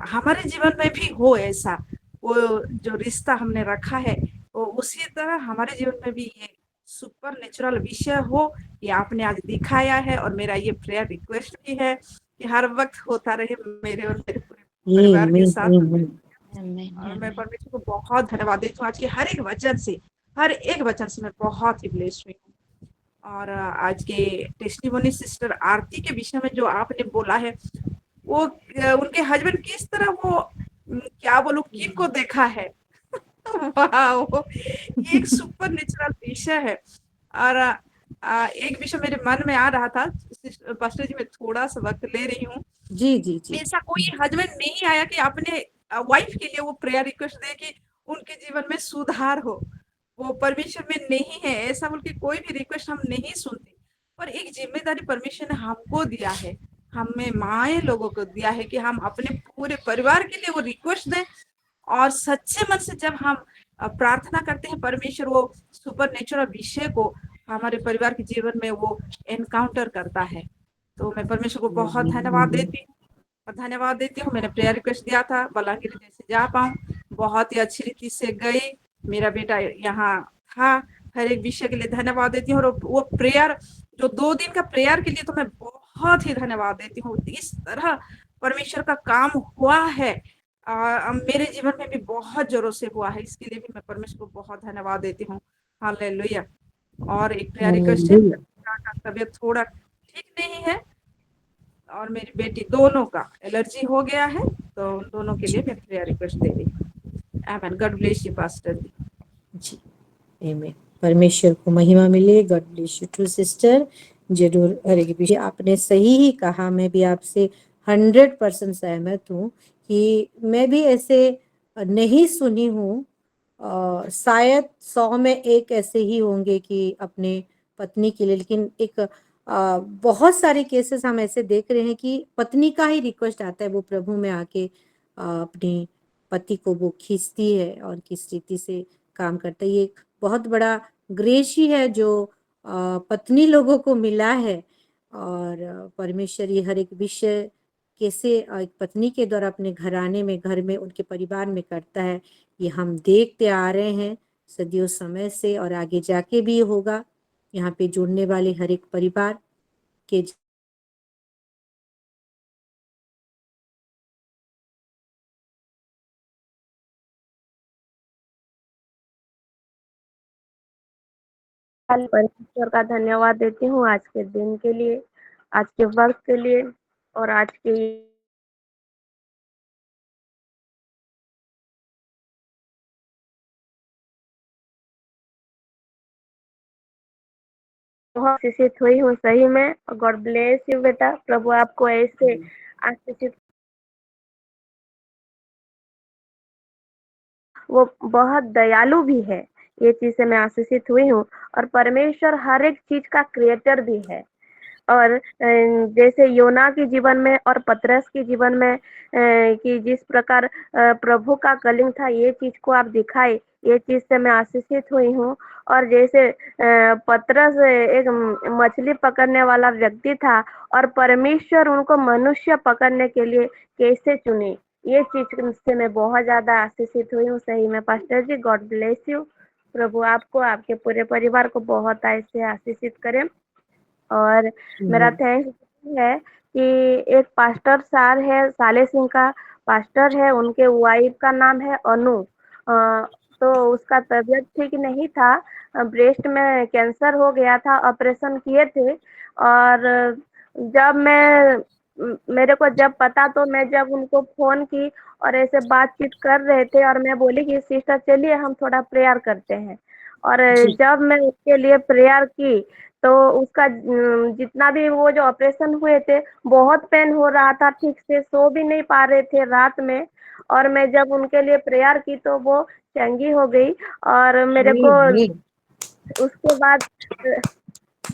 हमारे जीवन में भी हो ऐसा, वो जो रिश्ता हमने रखा है वो उसी तरह हमारे जीवन में भी ये सुपर नेचुरल विषय हो, ये आपने आज दिखाया है। और मेरा ये प्रेयर रिक्वेस्ट भी है कि हर वक्त होता रहे मेरे और मेरे पूरे परिवार के साथ। और मैं परमेश्वर को बहुत धन्यवाद देती हूँ आज के हर एक वचन से, हर एक वचन से मैं बहुत ही ब्लेस्ड हुई हूँ। और आज के टेस्टिमोनी सिस्टर आरती के विषय में जो आपने बोला है, वो उनके हस्बैंड किस तरह वो क्या बोलूं किन को देखा है वाह, ये एक सुपर नेचुरल विषय है। और एक विषय मेरे मन में आ रहा था, पास्टर जी मैं थोड़ा सा वक्त ले रही हूँ। जी जी जी। ऐसा कोई हस्बैंड नहीं आया कि अपने वाइफ के लिए वो प्रेयर रिक्वेस्ट दे कि उनके जीवन में सुधार हो, वो परमेश्वर में नहीं है ऐसा बोल के कोई भी रिक्वेस्ट हम नहीं सुनते। पर एक जिम्मेदारी परमेश्वर ने हमको दिया है, हमें माए लोगों को दिया है कि हम अपने पूरे परिवार के लिए वो रिक्वेस्ट दें। और सच्चे मन से जब हम प्रार्थना करते हैं, परमेश्वर वो सुपर नेचुरल विषय को हमारे परिवार के जीवन में वो एनकाउंटर करता है। तो मैं परमेश्वर को बहुत धन्यवाद देती हूँ और धन्यवाद देती हूँ। मैंने प्रेयर रिक्वेस्ट दिया था बलांगीर जैसे जा पाऊँ, बहुत ही अच्छी रीति से गई, मेरा बेटा यहाँ था। हर एक विषय के लिए धन्यवाद देती हूँ। और वो प्रेयर जो 2 दिन का प्रेयर के लिए तो मैं बहुत ही धन्यवाद देती हूँ। इस तरह परमेश्वर का काम हुआ है, मेरे जीवन में भी बहुत जोरों से हुआ है, इसके लिए भी मैं परमेश्वर को बहुत धन्यवाद देती हूँ। हालेलुया। और एक प्रेयर रिक्वेस्ट है, का तबीयत थोड़ा ठीक नहीं है और मेरी बेटी दोनों का एलर्जी हो गया है, तो उन दोनों के लिए मैं प्रेयर रिक्वेस्ट दे रही हूँ। आमीन। God bless you pastor ji. आमीन। परमेश्वर को महिमा मिले। God bless you too sister. जरूर हर एक विषय आपने सही ही कहा, मैं भी आपसे 100% सहमत हूँ कि मैं भी ऐसे नहीं सुनी हूँ। शायद 100 में एक ऐसे ही होंगे कि अपने पत्नी के लिए, लेकिन एक बहुत सारे केसेस हम ऐसे देख रहे हैं कि पत्नी का ही रिक्वेस्ट आता है, वो प्रभु में आके अपने पति को वो खींचती है और किस रीति से काम करता है। ये एक बहुत बड़ा ग्रेस ही है जो पत्नी लोगों को मिला है। और परमेश्वर ये हर एक विषय कैसे एक पत्नी के द्वारा अपने घराने में, घर में, उनके परिवार में करता है, ये हम देखते आ रहे हैं सदियों समय से, और आगे जाके भी होगा। यहाँ पे जुड़ने वाले हर एक परिवार के परमेश्वर का धन्यवाद देती हूँ आज के दिन के लिए, आज के वक्त के लिए, और आज के बहुत आशीषित हुई हूँ सही में। गॉड ब्लेस यू बेटा, प्रभु आपको ऐसे आशीषित, वो बहुत दयालु भी है, ये चीज से मैं आशीषित हुई हूँ। और परमेश्वर हर एक चीज का क्रिएटर भी है। और जैसे योना के जीवन में और पतरस के जीवन में कि जिस प्रकार प्रभु का कलिंग था, ये चीज को आप दिखाए, ये चीज से मैं आशीषित हुई हूँ। और जैसे पतरस एक मछली पकड़ने वाला व्यक्ति था, और परमेश्वर उनको मनुष्य पकड़ने के लिए कैसे चुने, ये चीज से मैं बहुत ज्यादा आशीषित हुई हूँ सही में। Pastor ji, God bless you. प्रभु आपको, आपके पूरे परिवार को बहुत ऐसे आशीषित करें। और मेरा थैंक्स है कि एक पास्टर सार है, साले सिंह का पास्टर है, उनके वाइफ का नाम है अनु। तो उसका तबीयत ठीक नहीं था, ब्रेस्ट में कैंसर हो गया था, ऑपरेशन किए थे। और जब मेरे को जब पता, तो मैं जब उनको फोन की और ऐसे बातचीत कर रहे थे, और मैं बोली कि सिस्टर चलिए हम थोड़ा प्रेयर करते हैं। और जब मैं उसके लिए प्रेयर की, तो उसका जितना भी वो जो ऑपरेशन हुए थे, बहुत पेन हो रहा था, ठीक से सो भी नहीं पा रहे थे रात में। और मैं जब उनके लिए प्रेयर की तो वो चंगी हो गई। और मेरे को उसके बाद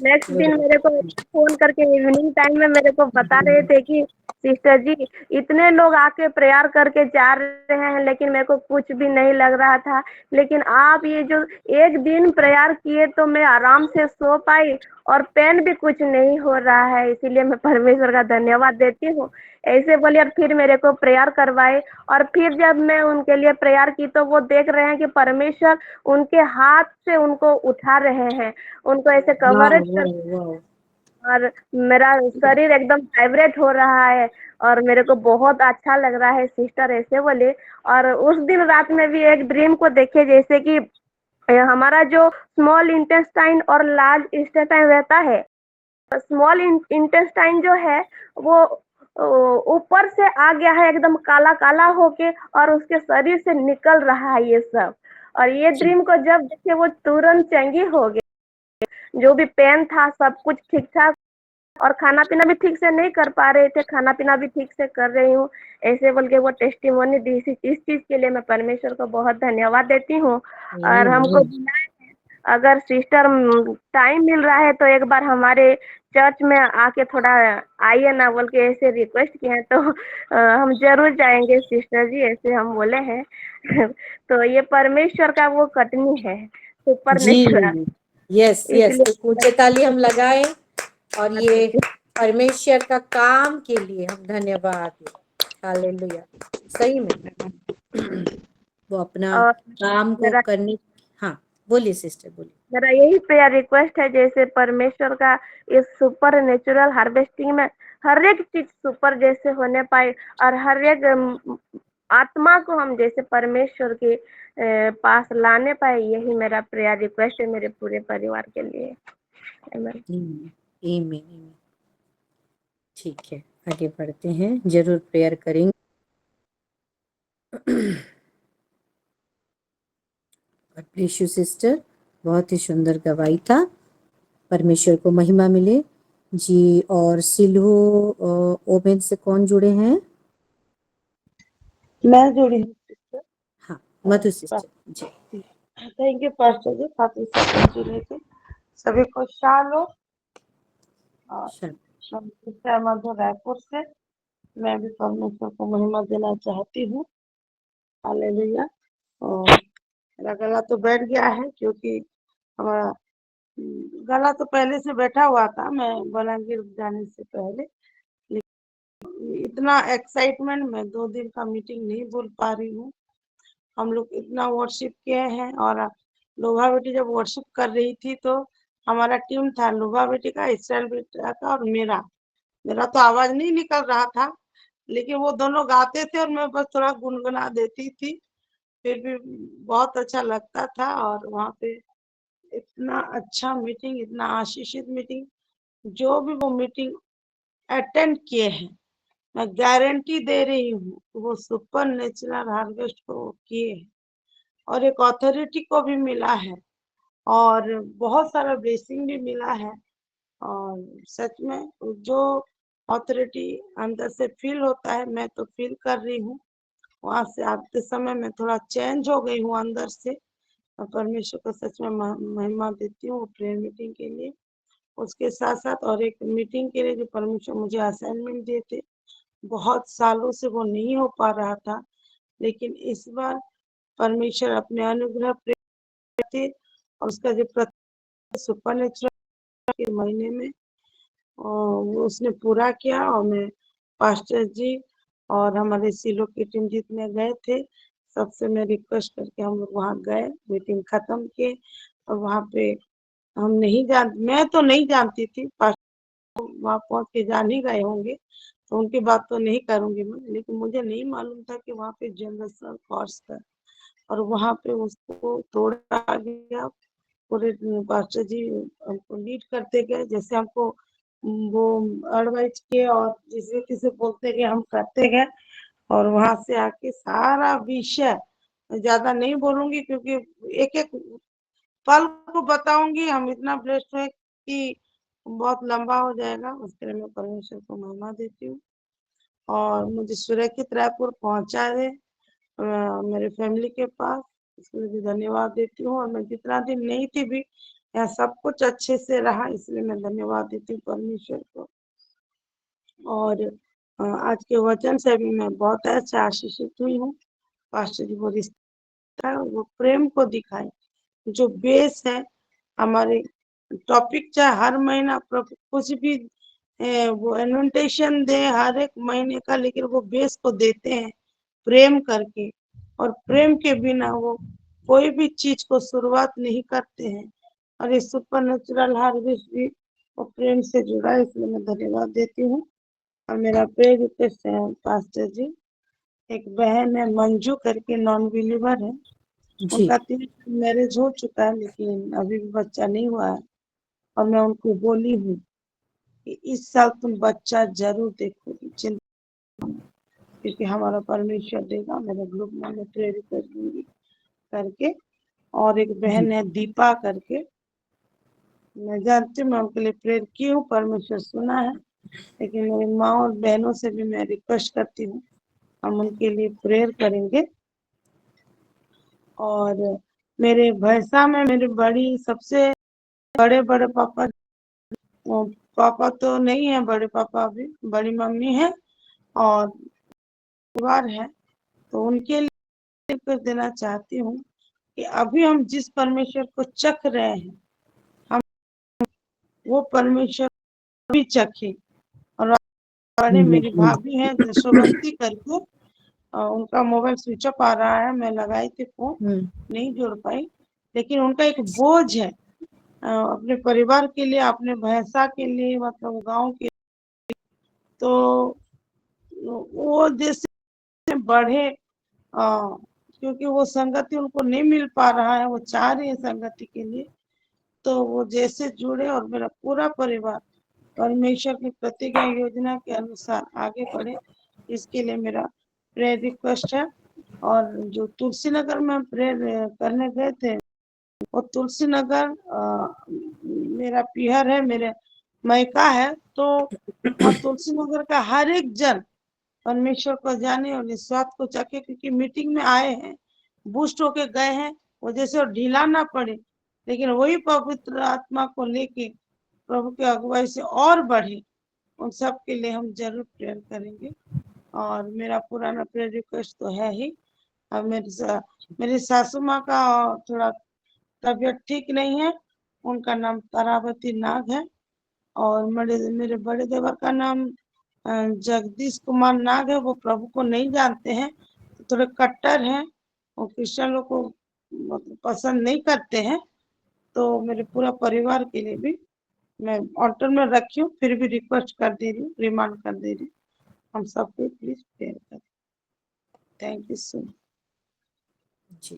नेक्स्ट दिन मेरे को फोन करके इवनिंग टाइम में मेरे को बता रहे थे कि सिस्टर जी, इतने लोग आके प्रेयर करके जा रहे हैं, लेकिन मेरे को कुछ भी नहीं लग रहा था। लेकिन आप ये जो एक दिन प्रेयर किए, तो मैं आराम से सो पाई, और पेन भी कुछ नहीं हो रहा है। इसीलिए मैं परमेश्वर का धन्यवाद देती हूँ। ऐसे बोलिए, और फिर मेरे को प्रेयर करवाए। और फिर जब मैं उनके लिए प्रेयर की, तो वो देख रहे हैं कि परमेश्वर उनके हाथ से उनको उठा रहे हैं, उनको ऐसे कवरेज कर, और मेरा शरीर एकदम वाइब्रेट हो रहा है, और मेरे को बहुत अच्छा लग रहा है सिस्टर, ऐसे बोले। और उस दिन रात में भी एक ड्रीम को देखे, जैसे कि हमारा जो स्मॉल इंटेस्टाइन और लार्ज इंटेस्टाइन रहता है, स्मॉल इंटेस्टाइन जो है वो ऊपर से आ गया है एकदम काला काला होके, और उसके शरीर से निकल रहा है ये सब। और ये ड्रीम को जब देखे, वो तुरंत चंगी हो गई, जो भी पेन था सब कुछ ठीक ठाक। और खाना पीना भी ठीक से नहीं कर पा रहे थे, खाना पीना भी ठीक से कर रही हूँ, ऐसे बोल के वो टेस्टिमोनी दी। इस चीज के लिए मैं परमेश्वर को बहुत धन्यवाद देती हूँ। और हमको बुलाए हैं, अगर सिस्टर टाइम मिल रहा है तो एक बार हमारे चर्च में आके थोड़ा आइए ना, बोल के ऐसे रिक्वेस्ट किए हैं, तो हम जरूर जाएंगे सिस्टर जी, ऐसे हम बोले हैं। तो ये परमेश्वर का वो कटनी है, सुपर नेचुरल। यस यस, एक ऊंचे ताली हम लगाए, और ये परमेश्वर का काम के लिए हम धन्यवाद दें। हालेलुया। सही में वो अपना काम को करने। हाँ बोलिए सिस्टर, बोलिए। मेरा यही प्रेयर रिक्वेस्ट है, जैसे परमेश्वर का इस सुपर नेचुरल हार्वेस्टिंग में हर एक चीज सुपर जैसे होने पाए, और हर एक आत्मा को हम जैसे परमेश्वर के पास लाने पाए, यही मेरा प्रेयर रिक्वेस्ट है मेरे पूरे परिवार के लिए। आमीन। ठीक है, आगे बढ़ते हैं, जरूर प्रेयर करेंगे। गॉड ब्लेस यू सिस्टर, बहुत ही सुंदर गवाही था, परमेश्वर को महिमा मिले जी। और सिल्हू ओबेन से कौन जुड़े हैं? मैं जुड़ी हूँ सिस्टर। हाँ, Madhu sister ji. Thank you pastor ji, काफी सब जुड़े थे। सभी को शालो। और सिस्टर मधु रायपुर से, मैं भी परमेश्वर को महिमा देना चाहती हूँ। हालेलुया। और मेरा गला तो बैठ गया है, क्योंकि हमारा गला तो पहले से बैठा हुआ था, मैं बलांगीर जाने से पहले, लेकिन इतना एक्साइटमेंट मैं 2 दिन का मीटिंग नहीं बोल पा रही हूँ। हम लोग इतना वर्शिप किए हैं, और लोभा बेटी जब वर्शिप कर रही थी तो हमारा टीम था लोभा बेटी का, इसराइल बेटा का और मेरा तो आवाज नहीं निकल रहा था, लेकिन वो दोनों गाते थे और मैं बस थोड़ा गुनगुना देती थी, फिर भी बहुत अच्छा लगता था। और वहाँ पे इतना अच्छा मीटिंग, इतना आशीषित मीटिंग, जो भी वो मीटिंग अटेंड किए हैं, मैं गारंटी दे रही हूँ वो सुपर नेचुरल हार्वेस्ट को किए हैं, और एक अथॉरिटी को भी मिला है, और बहुत सारा ब्लेसिंग भी मिला है। और सच में जो अथॉरिटी अंदर से फील होता है, मैं तो फील कर रही हूँ। वहां से आते समय मैं थोड़ा चेंज हो गई हूँ अंदर से, और परमेश्वर को सच में महिमा देती हूँ प्रेयर मीटिंग के लिए। उसके साथ साथ और एक मीटिंग के लिए जो परमेश्वर मुझे असाइनमेंट दिए थे, बहुत सालों से वो नहीं हो पा रहा था, लेकिन इस बार परमेश्वर अपने अनुग्रह थे, और उसका जो सुपर नेचुरल के महीने में वो उसने पूरा किया। और मैं पास्टर जी और हमारे सीलो की टीम जितने गए थे, सबसे मैं रिक्वेस्ट करके हम लोग वहाँ गए, मीटिंग खत्म किए। और वहाँ पे मैं तो नहीं जानती थी, पास्टर वहाँ पहुँच के जान ही गए होंगे, तो उनकी बात तो नहीं करूंगी मैं, लेकिन मुझे नहीं मालूम था कि वहाँ पे जनरल कोर्स था, और वहाँ पे उसको तोड़ा गया। पूरे पास्टर जी हमको लीड करते गए, जैसे हमको वो एडवाइस किए और जिस रीति से बोलते गए हम करते गए। और वहां से आके सारा विषय, ज्यादा नहीं बोलूंगी क्योंकि एक एक पल को बताऊंगी, हम इतना ब्लेस्ड है कि बहुत लंबा हो जाएगा। उसके लिए मैं परमेश्वर को महिमा देती हूँ, और मुझे सुरक्षित रायपुर पहुंचा दे मेरे फैमिली के पास, इसलिए भी धन्यवाद देती हूँ। और मैं जितना दिन नहीं थी भी, यहाँ सब कुछ अच्छे से रहा, इसलिए मैं धन्यवाद देती हूँ परमेश्वर को। और आज के वचन से भी मैं बहुत अच्छा आशीषित हुई हूँ। पास्टर जी वो रिश्ता है, वो प्रेम को दिखाए, जो बेस है हमारे टॉपिक, चाहे हर महीना कुछ भी वो एनोटेशन दे हर एक महीने का, लेकिन वो बेस को देते हैं प्रेम करके, और प्रेम के बिना वो कोई भी चीज को शुरुआत नहीं करते हैं। और ये सुपर नेचुरल हार्वेस्ट भी वो प्रेम से जुड़ा है, इसलिए मैं धन्यवाद देती हूँ। और मेरा प्रेयर रिक्वेस्ट है पास्टर जी, एक बहन है मंजू करके, नॉन बिलीवर है, जी उनका 3 मैरिज हो चुका है, लेकिन अभी भी बच्चा नहीं हुआ है। और मैं उनको बोली हूँ कि इस साल तुम बच्चा जरूर देखोगी, चिंता मत, क्योंकि हमारा परमेश्वर देगा। मेरे ग्रुप में मैं प्रेयर कर दूंगी करके। और एक बहन है दीपा करके, मैं जानती हूँ, मैं उनके लिए प्रेयर की हूँ, परमेश्वर सुना है, लेकिन मेरी माँ और बहनों से भी मैं रिक्वेस्ट करती हूँ, हम उनके लिए प्रेयर करेंगे। और मेरे भैंसा में मेरे बड़ी सबसे बड़े बड़े पापा, पापा तो नहीं है, बड़े पापा अभी, बड़ी मम्मी है और परिवार है, तो उनके लिए कुछ देना चाहती हूँ कि अभी हम जिस परमेश्वर को चख रहे हैं, हम वो परमेश्वर भी चखे। और बड़े मेरी भाभी है जशोवंती करके, उनका मोबाइल स्विच ऑफ आ रहा है, मैं लगाई थी फोन, नहीं जुड़ पाई, लेकिन उनका एक बोझ है अपने परिवार के लिए, अपने भैंसा के लिए, मतलब गांव के, तो वो जैसे बढ़े, क्योंकि वो संगति उनको नहीं मिल पा रहा है, वो चाह रही है संगति के लिए, तो वो जैसे जुड़े और मेरा पूरा परिवार परमेश्वर की प्रतिज्ञा योजना के अनुसार आगे बढ़े, इसके लिए मेरा प्रेयर रिक्वेस्ट है। और जो तुलसी नगर में प्रेयर करने गए थे, वो तुलसी नगर मेरा पीहर है, मेरे मैका है, तो वहाँ तुलसी नगर का हर एक जन परमेश्वर को जाने और निस्वार्थ को चाहे, क्योंकि मीटिंग में आए हैं, बूस्ट होके गए हैं, वो जैसे ढीला ना पड़े, लेकिन वही पवित्र आत्मा को लेके प्रभु की अगुवाई से और बढ़े, उन सब के लिए हम जरूर प्रेयर करेंगे। और मेरा पुराना प्रेयर रिक्वेस्ट तो है ही। अब मेरी सासू माँ का थोड़ा तबीयत ठीक नहीं है, उनका नाम तारावती नाग है, और मेरे बड़े देवर का नाम जगदीश कुमार नाग है। वो प्रभु को नहीं जानते हैं, तो थोड़े कट्टर हैं, वो क्रिश्चियन लोग को मतलब पसंद नहीं करते हैं। तो मेरे पूरा परिवार के लिए भी मैं ऑल्टर में रखी हूँ, फिर भी रिक्वेस्ट कर दे रही हूँ, रिमांड कर दे रही हूँ, हम सबको प्लीज प्रेयर करें। Thank you so much. जी।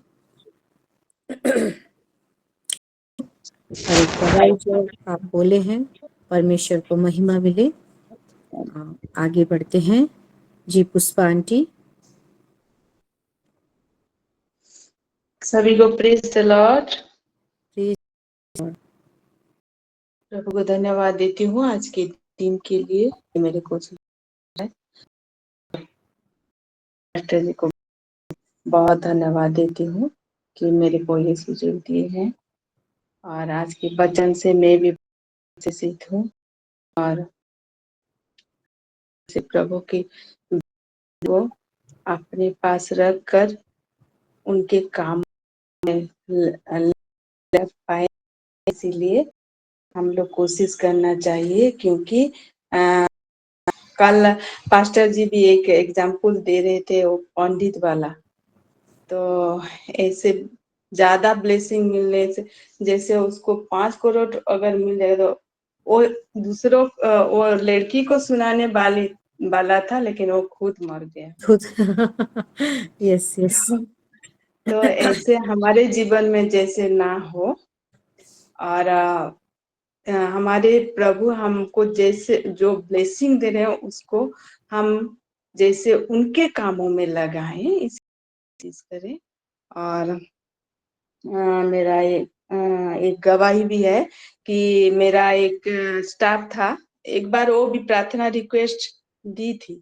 और एक दवाई जो आप बोले हैं, परमेश्वर को महिमा मिले। आगे बढ़ते हैं। जी पुष्पा आंटी। सभी को प्रेज द लॉर्ड। प्लीज। प्रभु को धन्यवाद देती हूँ आज के दिन के लिए, मेरे को मास्टर जी को बहुत धन्यवाद देती हूँ कि मेरे को ये सुझाव दिए हैं, और आज के वचन से मैं भी सीख हूँ, और से प्रभु की वो अपने पास रख कर उनके काम में लग पाए, इसीलिए हम लोग कोशिश करना चाहिए। क्योंकि कल पास्टर जी भी एक एग्जाम्पल दे रहे थे, वो पंडित वाला, तो ऐसे ज्यादा ब्लेसिंग मिलने से, जैसे उसको 5 करोड़ अगर मिल जाए तो वो दूसरों वो लड़की को सुनाने वाला था, लेकिन वो खुद मर गया। खुद यस यस। तो ऐसे हमारे जीवन में जैसे ना हो, और हमारे प्रभु हमको जैसे जो ब्लेसिंग दे रहे हैं उसको हम जैसे उनके कामों में लगाएं, इस चीज करें। और मेरा एक गवाही भी है कि मेरा एक स्टाफ था, एक बार वो भी प्रार्थना रिक्वेस्ट दी थी,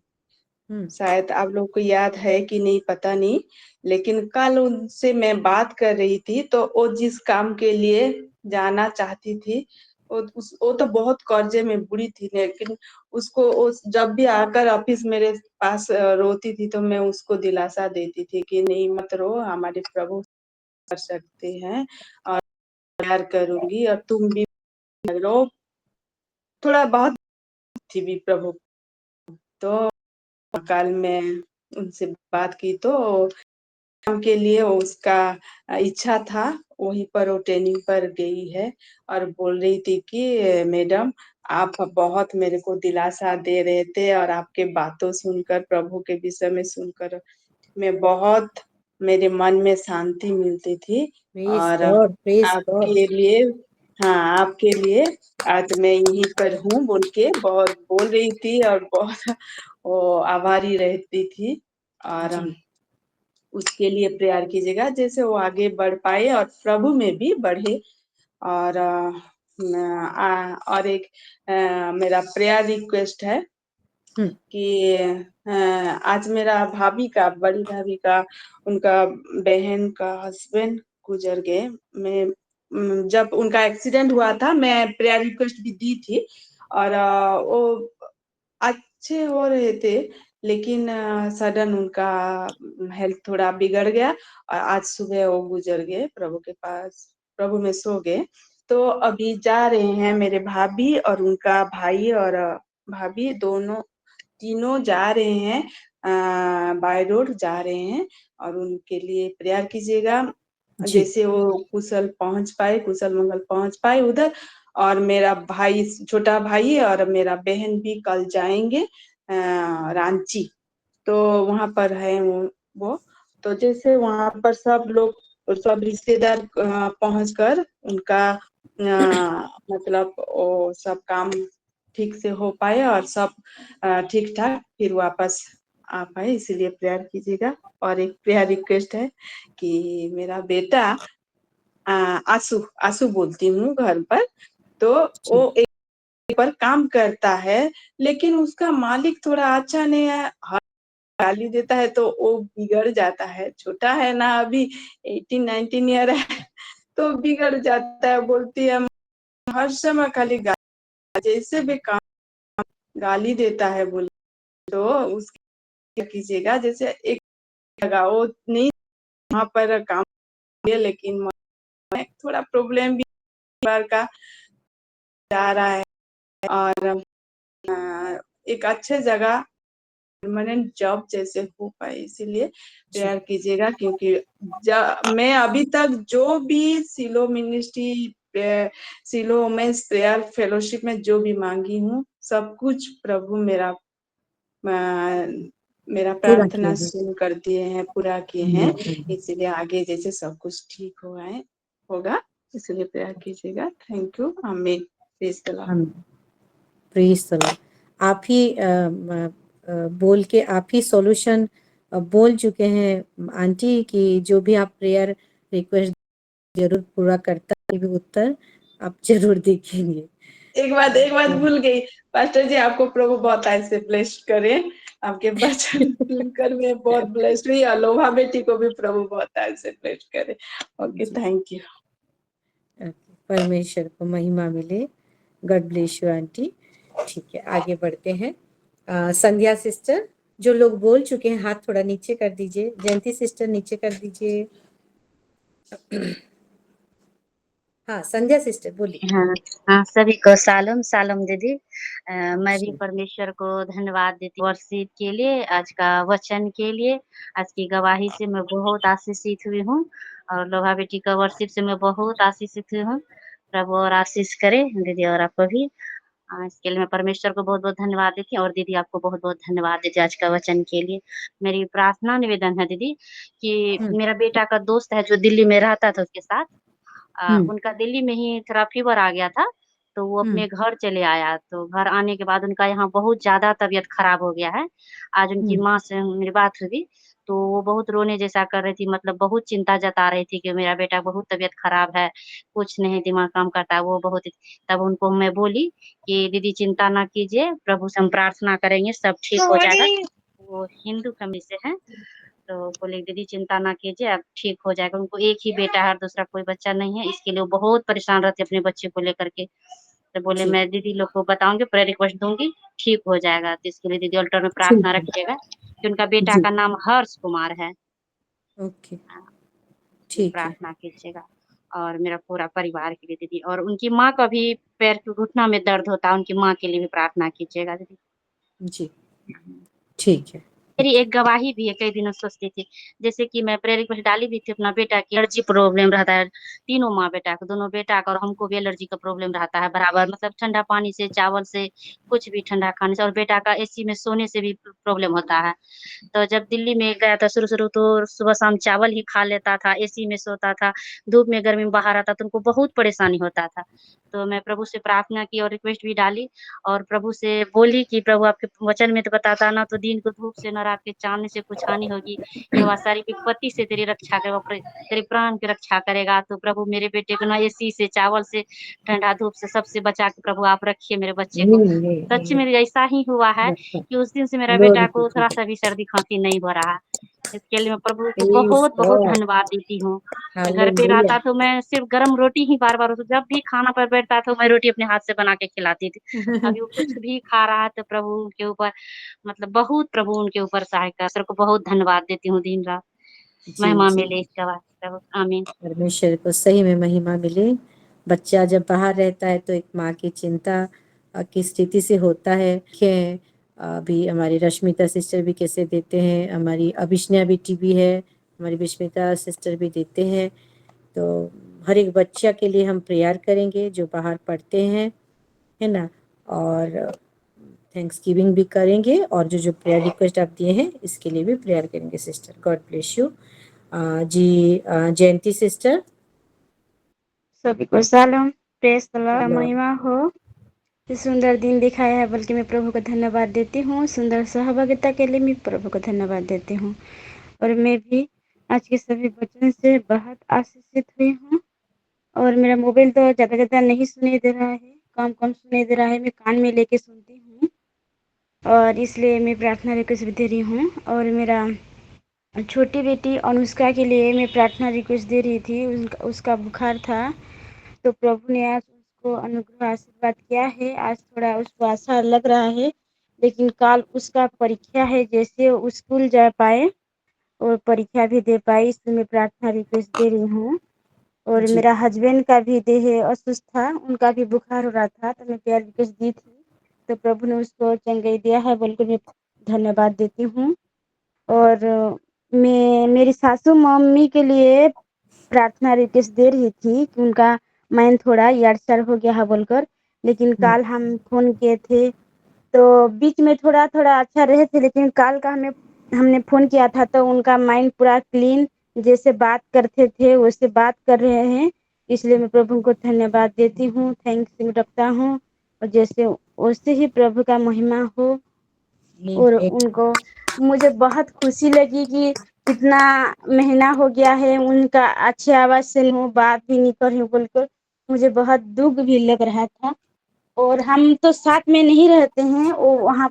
शायद आप लोग को याद है कि नहीं पता नहीं, लेकिन कल उनसे मैं बात कर रही थी, तो वो जिस काम के लिए जाना चाहती थी, वो तो बहुत कर्जे में बुरी थी, लेकिन उसको जब भी आकर ऑफिस मेरे पास रोती थी, तो मैं उसको दिलासा देती थी कि नहीं मत रो, हमारे प्रभु कर सकते हैं, और प्यार करूंगी, और तुम भी रो। थोड़ा बहुत थी भी प्रभु। तो कल मैं उनसे बात की, तो के लिए उसका इच्छा था, वहीं पर वो ट्रेनिंग पर गई है, और बोल रही थी कि मैडम आप बहुत मेरे को दिलासा दे रहे थे, और आपके बातों सुनकर, प्रभु के विषय में सुनकर मैं बहुत, मेरे मन में शांति मिलती थी। और आपके लिए, हाँ आपके लिए आज मैं यहीं पर हूँ बोल के बहुत बोल रही थी, और बहुत वो आभारी रहती थी। और उसके लिए प्रेयर कीजिएगा, जैसे वो आगे बढ़ पाए और प्रभु में भी बढ़े। और और एक मेरा प्रेयर रिक्वेस्ट है कि आज मेरा भाभी का, बड़ी भाभी का, उनका बहन का हस्बैंड गुजर गए। मैं जब उनका एक्सीडेंट हुआ था, मैं प्रेयर रिक्वेस्ट भी दी थी, और वो अच्छे हो रहे थे, लेकिन सडन उनका हेल्थ थोड़ा बिगड़ गया, और आज सुबह वो गुजर गए, प्रभु के पास, प्रभु में सो गए। तो अभी जा रहे हैं मेरे भाभी और उनका भाई, और भाभी दोनों तीनों जा रहे हैं, बाय रोड जा रहे हैं, और उनके लिए प्रेयर कीजिएगा, जैसे वो कुशल पहुंच पाए, कुशल मंगल पहुंच पाए उधर। और मेरा भाई, छोटा भाई और मेरा बहन भी कल जाएंगे रांची, तो वहां पर है वो। तो जैसे वहां पर सब लोग, सब रिश्तेदार पहुंचकर उनका मतलब वो सब काम ठीक से हो पाए, और सब ठीक ठाक फिर वापस आ पाए, इसीलिए प्रेयर कीजिएगा। और एक प्रेयर रिक्वेस्ट है कि मेरा बेटा आसू आसू बोलती हूँ घर पर, तो वो एक पर काम करता है, लेकिन उसका मालिक थोड़ा अच्छा नहीं है, गाली देता है तो वो बिगड़ जाता है। छोटा है ना, अभी 18-19 ईयर है, तो बिगड़ जाता है। बोलती है हर समय खाली जैसे भी काम गाली देता है बोल, तो उसकी क्या कीजिएगा, जैसे एक जगह वो नहीं वहाँ पर काम, लेकिन थोड़ा प्रॉब्लम भी बार का जा रहा है और एक अच्छे जगह परमानेंट जॉब जैसे हो पाए, इसीलिए प्रेयर कीजिएगा। क्योंकि मैं अभी तक जो भी सिलो मिनिस्ट्री, सिलो वुमेन्स प्रेयर फेलोशिप में जो भी मांगी हूँ, सब कुछ प्रभु मेरा प्रार्थना सुन कर दिए हैं, पूरा किए हैं। इसीलिए आगे जैसे सब कुछ ठीक होगा, इसलिए प्रेयर कीजिएगा। Thank you. आमीन। Praise the lord. Praise the lord. आप ही बोल के आप ही सॉल्यूशन बोल चुके हैं आंटी कि जो भी आप प्रेयर रिक्वेस्ट जरूर पूरा करता है, भी उत्तर आप जरूर देखेंगे। एक बात भूल गई पास्टर जी, आपको प्रभु बहुत ऐसे ब्लेस करे। आपके वचन सुनकर मैं बहुत ब्लेस्ड हुई। अलोहा बेटी को भी प्रभु बहुत ऐसे ब्लेस करे। Okay, thank you. परमेश्वर को महिमा मिले। God bless you aunty. ठीक है, आगे बढ़ते हैं। संध्या सिस्टर, जो लोग बोल चुके हैं हाथ थोड़ा नीचे कर दीजिए। जयंती सिस्टर नीचे कर दीजिए। हाँ, संध्या सिस्टर बोलिए। हाँ, सभी को सालम सालम दीदी। मैं भी परमेश्वर को धन्यवाद देती हूँ वर्षित के लिए, आज का वचन के लिए। आज की गवाही से मैं बहुत आशीषित हुई हूँ और लोहा बेटी का वर्षित से मैं बहुत आशीषित हुई हूँ। प्रभु और आशीष करे दीदी और आपको भी। इसके लिए मैं परमेश्वर को बहुत बहुत धन्यवाद देती हूँ और दीदी आपको बहुत बहुत धन्यवाद देती हूँ आज का वचन के लिए। मेरी प्रार्थना निवेदन है दीदी कि मेरा बेटा का दोस्त है जो दिल्ली में रहता था, उसके साथ उनका दिल्ली में ही थोड़ा फीवर आ गया था, तो वो अपने घर चले आया। तो घर आने के बाद उनका यहाँ बहुत ज्यादा तबीयत खराब हो गया है। आज उनकी माँ से मेरी बात हुई तो वो बहुत रोने जैसा कर रही थी, मतलब बहुत चिंता जता रही थी कि मेरा बेटा बहुत तबीयत खराब है, कुछ नहीं दिमाग काम करता। वो बहुत, तब उनको मैं बोली कि दीदी चिंता ना कीजिए, प्रभु से हम प्रार्थना करेंगे, सब ठीक हो जाएगा। वो हिंदू फैमिली से है, तो बोले दीदी चिंता ना कीजिए, अब ठीक हो जाएगा। उनको एक ही बेटा है, दूसरा कोई बच्चा नहीं है, इसके लिए वो बहुत परेशान रहते अपने बच्चे को लेकर के। तो बोले मैं दीदी लोग को बताऊंगी, प्रेयर रिक्वेस्ट दूंगी, ठीक हो जाएगा। तो इसके लिए दीदी अल्टर में प्रार्थना रखिएगा कि उनका बेटा का नाम हर्ष कुमार है। ओके, ठीक है। प्रार्थना कीजिएगा और मेरा पूरा परिवार के लिए दीदी, और उनकी माँ का भी पैर के घुटना में दर्द होता है, उनकी माँ के लिए भी प्रार्थना कीजिएगा दीदी। जी, ठीक है। मेरी एक गवाही भी है, कई दिनों से सोचती थी, जैसे कि मैं प्रेयर रिक्वेस्ट डाली भी थी अपना बेटा की एलर्जी प्रॉब्लम रहता है, तीनों माँ बेटा को, दोनों बेटा का और हमको भी एलर्जी का प्रॉब्लम रहता है बराबर, मतलब ठंडा पानी से, चावल से, कुछ भी ठंडा खाने से, और बेटा का एसी में सोने से भी प्रॉब्लम होता है। तो जब दिल्ली में गया था शुरू तो सुबह शाम चावल ही खा लेता था, एसी में सोता था, धूप में गर्मी में बाहर आता तो उनको बहुत परेशानी होता था। तो मैं प्रभु से प्रार्थना की और रिक्वेस्ट भी डाली और प्रभु से बोली कि प्रभु आपके वचन में तो बताता ना, तो दिन को धूप से न रात के चांदने से कुछ हानि होगी, ये सारी विपत्ति से तेरी रक्षा करे, तेरे प्राण की रक्षा करेगा। तो प्रभु मेरे बेटे को ना एसी से, चावल से, ठंडा धूप से, सबसे बचा के प्रभु आप रखिए मेरे बच्चे को। सच में ऐसा ही हुआ है कि उस दिन से मेरा बेटा को थोड़ा सा भी सर्दी खांसी नहीं हो रहा। इसके लिए मैं प्रभु को बहुत बहुत धन्यवाद देती हूँ। घर पे रहता तो मैं सिर्फ गरम रोटी ही बार बार, जब भी खाना पर बैठता तो मैं रोटी अपने हाथ से बना के खिलाती थी। अभी वो कुछ भी खा रहा है तो प्रभु उनके ऊपर, मतलब बहुत प्रभु उनके ऊपर सहाय कर, सर को बहुत धन्यवाद देती हूँ दिन रात। महिमा मिले इसका प्रभु। आमीन। परमेश्वर को सही में महिमा मिले। बच्चा जब बाहर रहता है तो एक माँ की चिंता की स्थिति से होता है। अभी हमारी रश्मिता सिस्टर भी कैसे देते हैं, हमारी अभिष्णा बेटी भी है, हमारी विस्मिता सिस्टर भी देते हैं। तो हर एक बच्चा के लिए हम प्रेयर करेंगे जो बाहर पढ़ते हैं, है ना, और थैंक्स गिविंग भी करेंगे, और जो जो प्रेयर रिक्वेस्ट आप दिए हैं इसके लिए भी प्रेयर करेंगे सिस्टर। God bless you. जी जयंती सिस्टर। सभी को सलाम, प्रेस द लॉर्ड, महिमा हो। इस सुंदर दिन दिखाया है, बल्कि मैं प्रभु को धन्यवाद देती हूँ। सुंदर सहभागिता के लिए मैं प्रभु को धन्यवाद देती हूँ। और मैं भी आज के सभी वचन से बहुत आशीषित हुई हूँ। और मेरा मोबाइल तो ज़्यादा नहीं सुनाई दे रहा है, कम कम सुनाई दे रहा है, मैं कान में लेके सुनती हूँ और इसलिए मैं प्रार्थना रिक्वेस्ट भी दे रही हूँ। और मेरा छोटी बेटी अनुष्का के लिए मैं प्रार्थना रिक्वेस्ट दे रही थी। उसका बुखार था, तो प्रभु ने आज उसको अनुग्रह आशीर्वाद किया है। आज थोड़ा उसको आशा लग रहा है, लेकिन कल उसका परीक्षा है, जैसे वो स्कूल जा पाए और परीक्षा भी दे पाए, इसलिए मैं प्रार्थना रिक्वेस्ट दे रही हूँ। और जी मेरा हस्बैंड का भी देह असुस्थ था, उनका भी बुखार हो रहा था, तो मैं प्रेयर रिक्वेस्ट दी थी, तो प्रभु ने उसको चंगाई दिया है बोलकर मैं धन्यवाद देती हूँ। और मैं मेरी सासू मम्मी के लिए प्रार्थना रिक्वेस्ट दे रही थी कि उनका माइंड थोड़ा यार हो गया है बोलकर, लेकिन कल हम फोन किए थे तो बीच में थोड़ा-थोड़ा अच्छा रहे थे, लेकिन कल का हमने फ़ोन किया था तो उनका माइंड पूरा क्लीन, जैसे बात करते थे वैसे बात कर रहे हैं। इसलिए मैं प्रभु को धन्यवाद देती हूँ, थैंक्स रखता हूँ और जैसे वैसे ही प्रभु का महिमा हो। और उनको मुझे बहुत खुशी लगी कि कितना महीना हो गया है उनका अच्छे आवाज़ से बात भी नहीं कर रही हूँ बोलकर, मुझे बहुत दुःख भी लग रहा था। और हम तो साथ में नहीं रहते हैं, वो वहाँ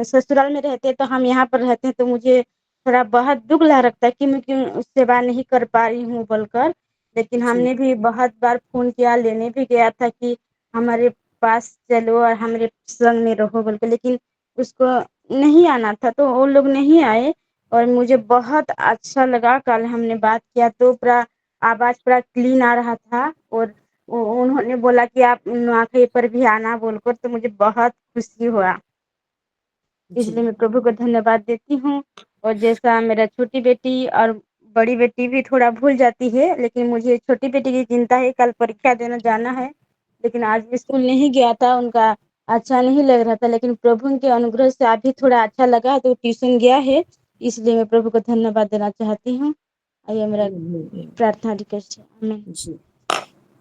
ससुराल में रहते हैं, तो हम यहाँ पर रहते हैं, तो मुझे थोड़ा बहुत दुःख लगता है कि मैं क्यों सेवा नहीं कर पा रही हूँ बोलकर। लेकिन हमने भी बहुत बार फ़ोन किया, लेने भी गया था कि हमारे पास चलो और हमारे संग में रहो बोलकर, लेकिन उसको नहीं आना था, तो वो लोग नहीं आए और मुझे बहुत अच्छा लगा। कल हमने बात किया तो पूरा आवाज़ पूरा क्लीन आ रहा था और उन्होंने बोला कि आप नुआखाई पर भी आना बोलकर, तो मुझे बहुत खुशी हुआ। इसलिए मैं प्रभु को धन्यवाद देती हूँ। और जैसा मेरा छोटी बेटी और बड़ी बेटी भी थोड़ा भूल जाती है, लेकिन मुझे छोटी बेटी की चिंता है, कल परीक्षा देने जाना है, लेकिन आज भी स्कूल नहीं गया था, उनका अच्छा नहीं लग रहा था, लेकिन प्रभु के अनुग्रह से अभी थोड़ा अच्छा लगा है, तो ट्यूशन गया है, इसलिए मैं प्रभु को धन्यवाद देना चाहती हूँ। ये मेरा प्रार्थना रिक्वेस्ट है। आमीन। जी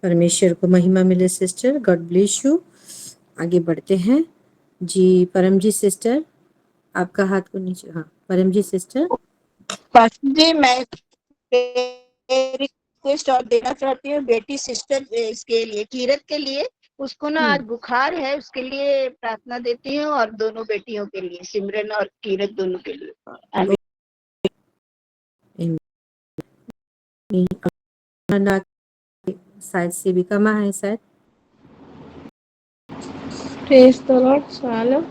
परमेश्वर को महिमा मिले सिस्टर, गॉड ब्लेस यू। आगे बढ़ते हैं जी। परमजीत सिस्टर, आपका हाथ को नीचे, हाँ परमजीत सिस्टर। पास्टर जी, मैं रिक्वेस्ट और देना चाहती हूँ बेटी सिस्टर इसके लिए, कीरत के लिए। उसको ना आज बुखार है, उसके लिए प्रार्थना देती हूँ और दोनों बेटियों के लिए, सिमरन और कीरत दोनों के लिए। आमीन। शायद सेविका माँ है शायद। Praise the lord. Shalom.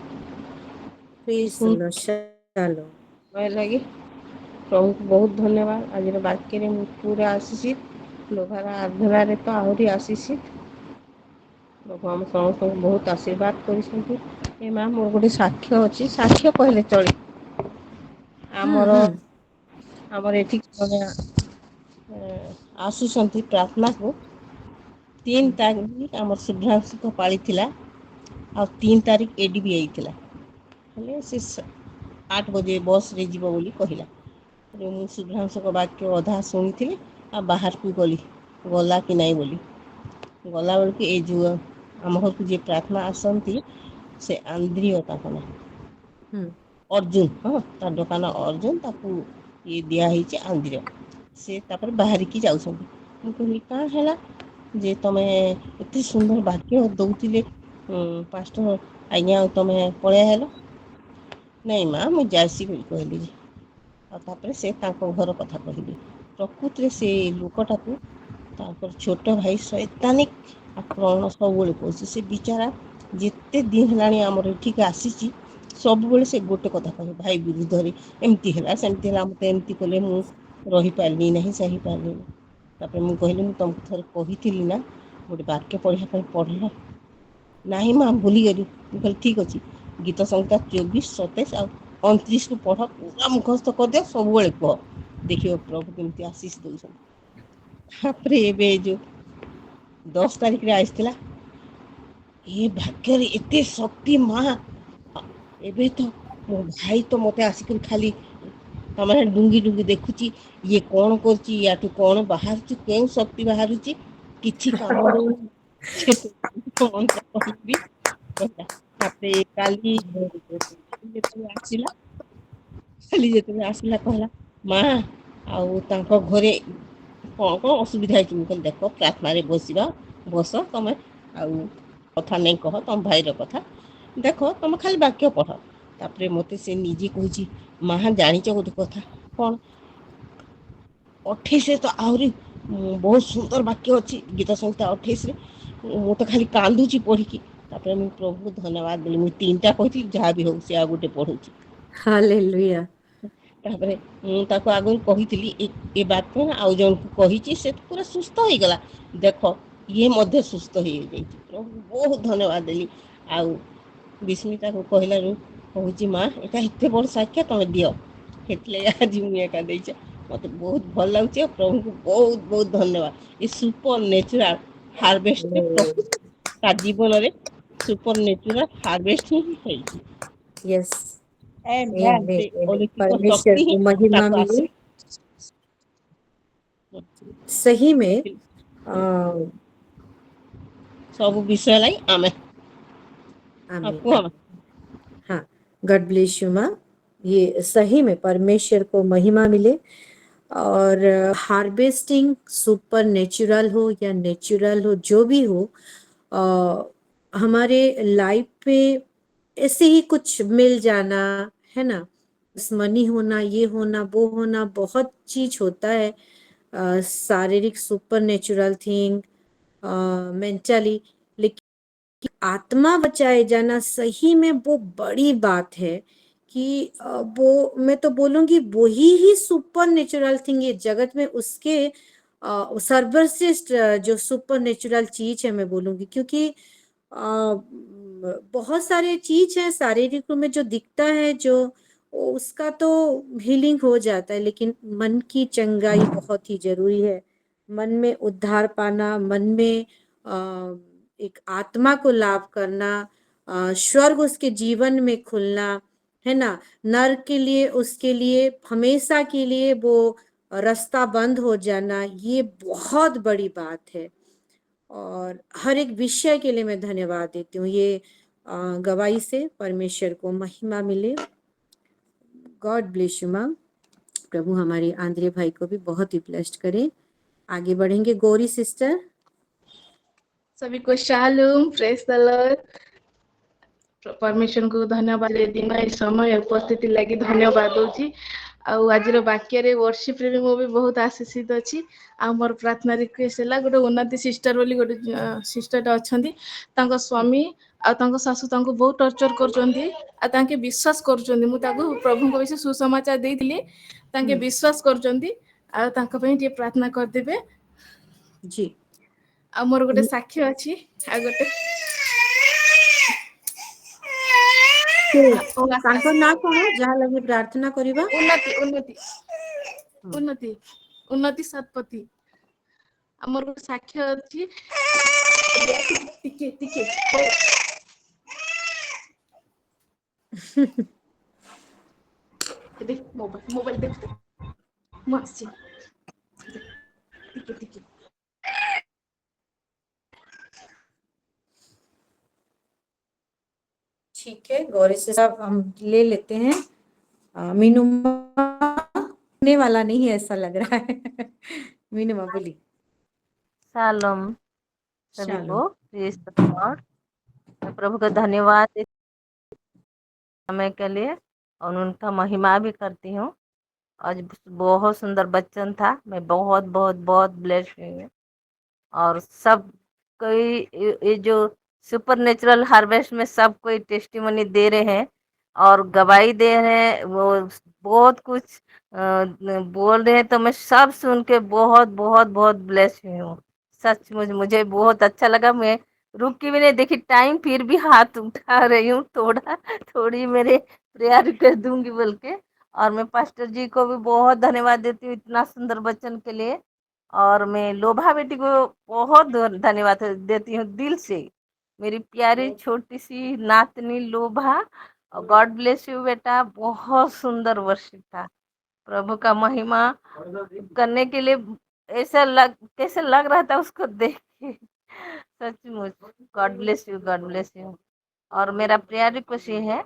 Praise the lord. Shalom. मैं लगी प्रभु को बहुत धन्यवाद। आज बाक्य रे पूरा आशीषित लोहार आराधना रे तो आहरी आशीषित प्रभु आम समस्त बहुत आशीर्वाद करिसेंती। ए मां मोर गोटे साक्ष्य अछि, साक्ष्य कहले चले। आमर एठी आसुसंती प्रार्थना को 3 तारीख आमर शुभ्रांशु को पाली थिला और 3 तारीख एडीबी आइथिला। हेले से 8 बजे बस रे जीव बोली कहिला। ମୁଁ ଶୁଭ୍ରାଂଶୁଙ୍କ ବାକ୍ୟ ଅଧା ଶୁଣିଥିଲି ଆଉ ବାହାରକୁ ଗଲି, ଗଲା କି ନାହିଁ ବୋଲି। ଗଲାବେଳକୁ ଏଇ ଯେଉଁ ଆମ ଘରକୁ ଯିଏ ପ୍ରାର୍ଥନା ଆସନ୍ତି ସେ ଆନ୍ଦ୍ରିୟ ତାଙ୍କ ନାଁ ଅର୍ଜୁନ, ହଁ ତା ଦୋକାନ ଅର୍ଜୁନ, ତାକୁ ଇଏ ଦିଆହେଇଛି ଆନ୍ଦ୍ରିୟ। ସେ ତାପରେ ବାହାରିକି ଯାଉଛନ୍ତି। ମୁଁ କହିଲି କାଁ ହେଲା ଯେ ତମେ ଏତେ ସୁନ୍ଦର ବାକ୍ୟ ଦଉଥିଲେ ପାଷ୍ଟର ଆଜ୍ଞା, ଆଉ ତମେ ପଳେଇ ହେଲ। ନାଇଁ ମା ମୁଁ ଯାସି ବୋଲି କହିଲି। ଆଉ ତାପରେ ସେ ତାଙ୍କ ଘର କଥା କହିଲେ। ପ୍ରକୃତିରେ ସେ ଲୋକଟାକୁ ତାଙ୍କର ଛୋଟ ଭାଇ ଶୈତାନିକ ଆକ୍ରମଣ ସବୁବେଳେ କରୁଛି। ସେ ବିଚାରା ଯେତେ ଦିନ ହେଲାଣି ଆମର ଏଠିକି ଆସିଛି, ସବୁବେଳେ ସେ ଗୋଟେ କଥା କହେ, ଭାଇ ବିରୁଦ୍ଧରେ ଏମିତି ହେଲା ସେମିତି ହେଲା, ମୋତେ ଏମିତି କଲେ, ମୁଁ ରହିପାରିଲି ନାହିଁ, ସହିପାରିଲିନି। ତାପରେ ମୁଁ କହିଲି, ମୁଁ ତୁମକୁ ଥରେ କହିଥିଲି ନା ଗୋଟେ ବାକ୍ୟ ପଢ଼ିବା ପାଇଁ, ପଢ଼ିଲ ନାହିଁ ମା ଭୁଲିଗଲି। ମୁଁ କହିଲି ଠିକ୍ ଅଛି, ଗୀତ ସଂହିତା 24, 27 ଆଉ 29କୁ ପଢ଼, ପୁରା ମୁଖସ୍ଥ କରିଦିଅ, ସବୁବେଳେ କୁହ, ଦେଖିବ ପ୍ରଭୁ କେମିତି ଆଶୀଷ ଦେଉଛନ୍ତି। ତାପରେ ଏବେ ଯେଉଁ 10 ତାରିଖରେ ଆସିଥିଲା, ଏ ଭାଗ୍ୟରେ ଏତେ ଶକ୍ତି ମା। ଏବେ ତ ମୋ ଭାଇ ତ ମୋତେ ଆସିକରି ଖାଲି ତାମାନେ ଡୁଙ୍ଗି ଡୁଙ୍ଗି ଦେଖୁଛି, ଇଏ କ'ଣ କରୁଛି, ୟାଠୁ କ'ଣ ବାହାରୁଛି, କେଉଁ ଶକ୍ତି ବାହାରୁଛି, କିଛି କାମ ଦଉନି। ମନ୍ତ୍ର କହିବି କହିଲା। ତାପରେ କାଲି ଯେତେବେଳେ ଆସିଲା କହିଲା, ମା ଆଉ ତାଙ୍କ ଘରେ କ'ଣ କ'ଣ ଅସୁବିଧା ହେଇଛି। ମୁଁ କହିଲି ଦେଖ, ପ୍ରାର୍ଥନାରେ ବସିବା, ବସ ତମେ, ଆଉ କଥା ନେଇ କହ ତମ ଭାଇର କଥା, ଦେଖ ତମେ ଖାଲି ବାକ୍ୟ ପଢ଼। ତାପରେ ମୋତେ ସେ ନିଜେ କହୁଛି, ମା ଜାଣିଛ ଗୋଟେ କଥା କ'ଣ, 28ରେ ତ ଆହୁରି ବହୁତ ସୁନ୍ଦର ବାକ୍ୟ ଅଛି, ଗୀତ ସଂହିତା 28ରେ। ମୁଁ ତ ଖାଲି କାନ୍ଦୁଛି ପଢ଼ିକି। ତାପରେ ମୁଁ ପ୍ରଭୁକୁ ଧନ୍ୟବାଦ ଦେଲି। ମୁଁ 3ଟା କହିଥିଲି, ଯାହା ବି ହଉ ସେ ଆଉ ଗୋଟେ ପଢ଼ୁଛି। ହାଲେଲୁୟା। तापरे ताको आगु कहितली ए बात को आउ जन को कहिची से पूरा सुस्थ हो गला देखो ये मध्य सुस्थ हो जाई प्रभु बहुत धन्यवाद देली आउ विस्मिता को कहला रु कहूची माँ एटा एते बड़ साक्ष्य तुम दियो हेतले आज मु एका देछ मते बहुत भल लागछ प्रभु को बहुत बहुत धन्यवाद ये सुपर नेचुरल हार्वेस्ट रे प्रभु ता जीवन रे सुपर नेचुरल हार्वेस्ट ही हेची यस Amen. से अलौकिक परमेश्वर शक्ति को ही महिमा ताको मिले। आसे सही में सब विषय लाई आमे आपको आमीन। हम हाँ, गॉड ब्लेस यू माँ। ये सही में परमेश्वर को महिमा मिले और हार्वेस्टिंग सुपर नेचुरल हो या नेचुरल हो जो भी हो हमारे लाइफ पे ऐसे ही कुछ मिल जाना है ना, मनी होना, ये होना, वो होना, बहुत चीज होता है शारीरिक सुपर नेचुरल थिंग मेंटली, लेकिन आत्मा बचाए जाना सही में वो बड़ी बात है कि वो मैं तो बोलूंगी वही ही सुपर नेचुरल थिंग है जगत में, उसके सर्वश्रेष्ठ जो सुपर नेचुरल चीज है मैं बोलूंगी, क्योंकि बहुत सारे चीज है शारीरिक रूप में जो दिखता है जो उसका तो हीलिंग हो जाता है, लेकिन मन की चंगाई बहुत ही जरूरी है। मन में उद्धार पाना, मन में एक आत्मा को लाभ करना, स्वर्ग उसके जीवन में खुलना है ना, नर के लिए उसके लिए हमेशा के लिए वो रास्ता बंद हो जाना, ये बहुत बड़ी बात है। और हर एक विषय के लिए मैं धन्यवाद देती हूँ। ये गवाही से परमेश्वर को महिमा मिले। God bless you ma'am. प्रभु हमारे आंद्रे भाई को भी बहुत ही ब्लेस्ड करे। आगे बढ़ेंगे गौरी सिस्टर। सभी को शालूम, प्रेज द लॉर्ड। परमेश्वर को धन्यवाद दिन समय उपस्थिति लगी धन्यवाद दूची। आज वाक्य वर्शिप रे भी भी बहुत आशीषित अच्छी। मोर प्रार्थना रिक्वेस्ट है गोटे उन्नति सिस्टर बोली गोटे सिस्टर अच्छा स्वामी आ सासू बहुत टर्चर कर विश्वास कर प्रभु विषय सुसमाचार देती विश्वास कर प्रार्थना करदे जी। मोर गोटे साक्ष्य अच्छी आ गोटे ना कौन जहाँ लगे प्रार्थना करिबा उन्नति उन्नति उन्नति उन्नति सतपति हमर गोटे साक्ष्य अच्छी टिके टिके देख मोबाइल मोबाइल देख मस्ती टिके टिके ठीक है गौरी से साहब हम ले लेते हैं। मीनू ने वाला नहीं है ऐसा लग रहा है। मीनू बोली। शालोम सभी को, प्रेज द लॉर्ड। मैं प्रभु का धन्यवाद समय के लिए और उनका महिमा भी करती हूँ। आज बहुत सुंदर बच्चन था, मैं बहुत बहुत बहुत ब्लेस हुई हूँ। और सब कोई ये जो सुपर नेचुरल हार्वेस्ट में सब कोई टेस्टिमनी दे रहे हैं और गवाही दे रहे हैं, वो बहुत कुछ बोल रहे हैं, तो मैं सब सुन के बहुत बहुत बहुत ब्लेस हुई हूँ। सच मुझे बहुत अच्छा लगा। मैं रुक के भी नहीं देखी टाइम, फिर भी हाथ उठा रही हूँ, थोड़ी मेरे प्रेयर कर दूंगी बोल के। और मैं पास्टर जी को भी बहुत धन्यवाद देती हूँ इतना सुंदर वचन के लिए। और मैं लोभा बेटी को बहुत धन्यवाद देती हूँ दिल से। मेरी प्यारी छोटी सी नातनी लोभा, गॉड ब्लेस यू बेटा, बहुत सुंदर वर्षिप था। प्रभु का महिमा करने के लिए कैसे लग रहा था उसको देख के, सचमुच God bless you, God bless you. और मेरा प्रेयर रिक्वेस्ट ये है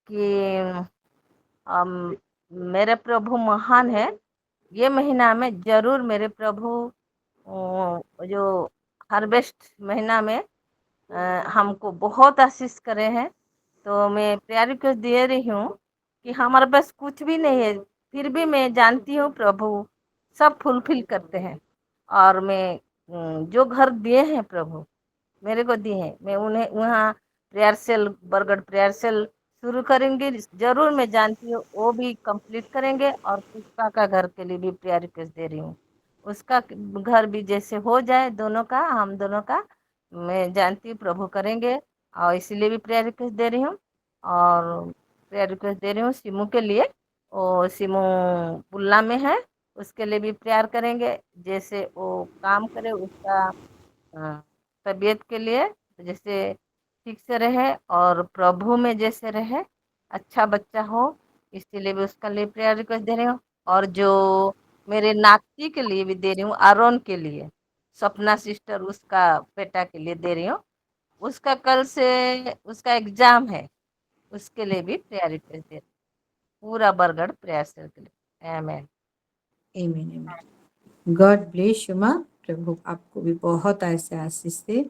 कि मेरे प्रभु महान है। ये महीना में जरूर मेरे प्रभु जो हार्वेस्ट महीना में हमको बहुत आशीष करे हैं। तो मैं प्यार रिक्वेस्ट दे रही हूँ कि हमारे पास कुछ भी नहीं है, फिर भी मैं जानती हूँ प्रभु सब फुलफिल करते हैं। और मैं जो घर दिए हैं प्रभु मेरे को दिए हैं, मैं उन्हें वहाँ prayer cell, Bargarh prayer cell शुरू करेंगे, जरूर मैं जानती हूँ वो भी कंप्लीट करेंगे। और पुष्पा का घर के लिए भी प्रेयर रिक्वेस्ट दे रही हूँ, उसका घर भी जैसे हो जाए दोनों का, हम दोनों का, मैं जानती हूँ प्रभु करेंगे। और इसीलिए भी प्रेयर रिक्वेस्ट दे रही हूँ। और प्रेयर रिक्वेस्ट दे रही हूँ सिमू के लिए, वो सिमू पुल्ला में है, उसके लिए भी प्रेयर करेंगे। जैसे वो काम करे उसका तबीयत के लिए जैसे ठीक से रहे और प्रभु में जैसे रहे, अच्छा बच्चा हो, इसीलिए भी उसका लिए प्रेयर रिक्वेस्ट दे रही हूँ। और जो मेरे नाती के लिए भी दे रही हूँ, आरोन के लिए, सपना सिस्टर उसका बेटा के लिए दे रही हूँ। उसका कल से उसका एग्जाम है, उसके लिए भी प्रेयर रिक्वेस्ट दे रही हूँ। पूरा बरगढ़ प्रेयर सर्कल के लिए। आमेन। आमीन। गॉड ब्लेस यू माँ, प्रभु आपको भी बहुत ऐसे आशीष दे।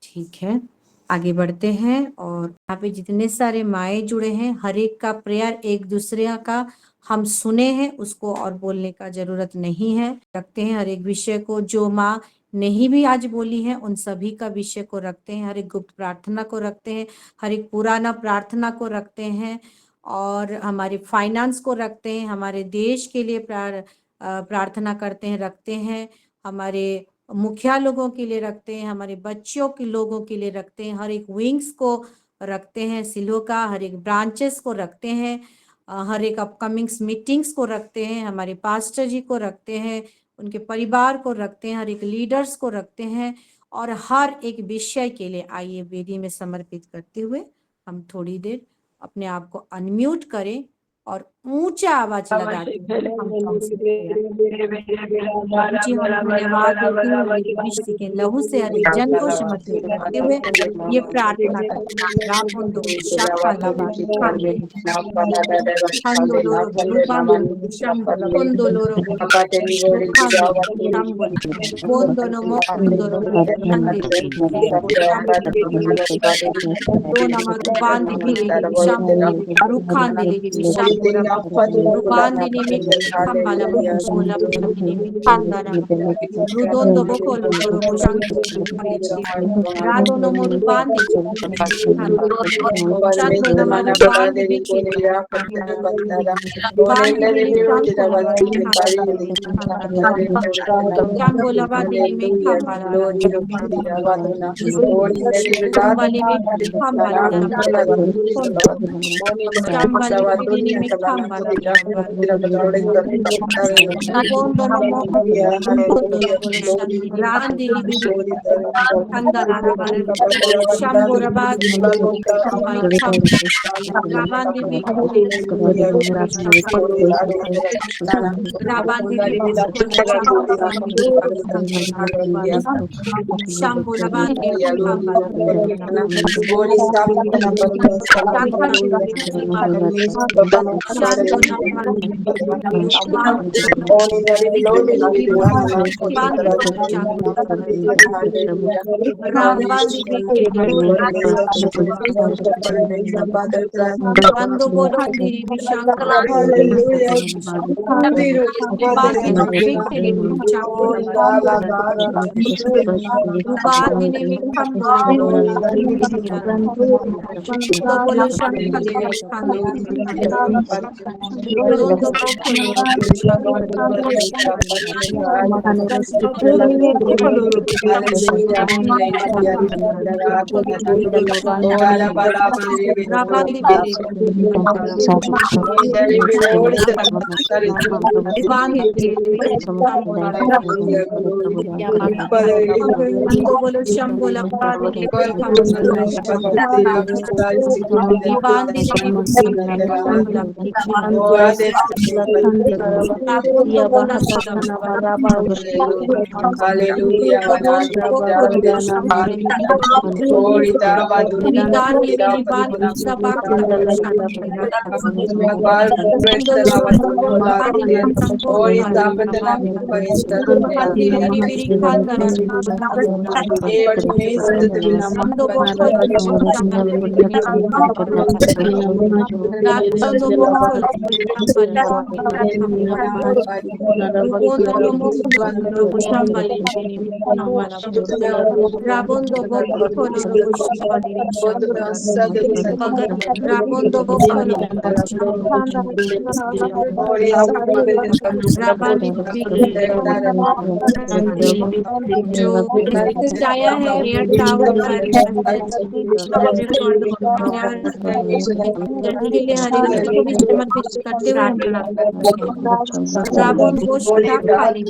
ठीक है, आगे बढ़ते हैं। और यहाँ पे जितने सारे माए जुड़े हैं, हर एक का प्रेयर एक दूसरे का हम सुने हैं, उसको और बोलने का जरूरत नहीं है। रखते हैं हर एक विषय को, जो माँ नहीं भी आज बोली है उन सभी का विषय को रखते हैं, हर एक गुप्त प्रार्थना को रखते हैं, हर एक पुराना प्रार्थना को रखते हैं, और हमारे फाइनेंस को रखते हैं, हमारे देश के लिए प्रार्थना करते हैं, रखते हैं, हमारे मुखिया लोगों के लिए रखते हैं, हमारे बच्चों के लोगों के लिए रखते हैं, हर एक विंग्स को रखते हैं, सिलो का हर एक ब्रांचेस को रखते हैं, हर एक अपकमिंग्स मीटिंग्स को रखते हैं, हमारे पास्टर जी को रखते हैं, उनके परिवार को रखते हैं, हर एक लीडर्स को रखते हैं। और हर एक विषय के लिए आइए वेदी में समर्पित करते हुए हम थोड़ी देर अपने आप को अनम्यूट करें और ऊंचा आवाज लगाते हुए हम जी हम धन्यवाद देते हैं हर एक विश्व के लहू से हर एक जन को समर्पित करते हुए ये प्रार्थना करते हैं। रापोंदो शाखा Rudondo bokolo korobo shanti rado no moru bandi chando no moru bandi bikini bandi bili chambo la bandi ni mi khambala chambali mi khambala chambali bili mi khambala bondo no Randi Rabondo Bokolo Shambali Rabondo Bokolo Rabani जो message आया है air tower का जल्दी के लिए हरे कृष्ण को भी समर्पित करते हुए हम रावण को खाली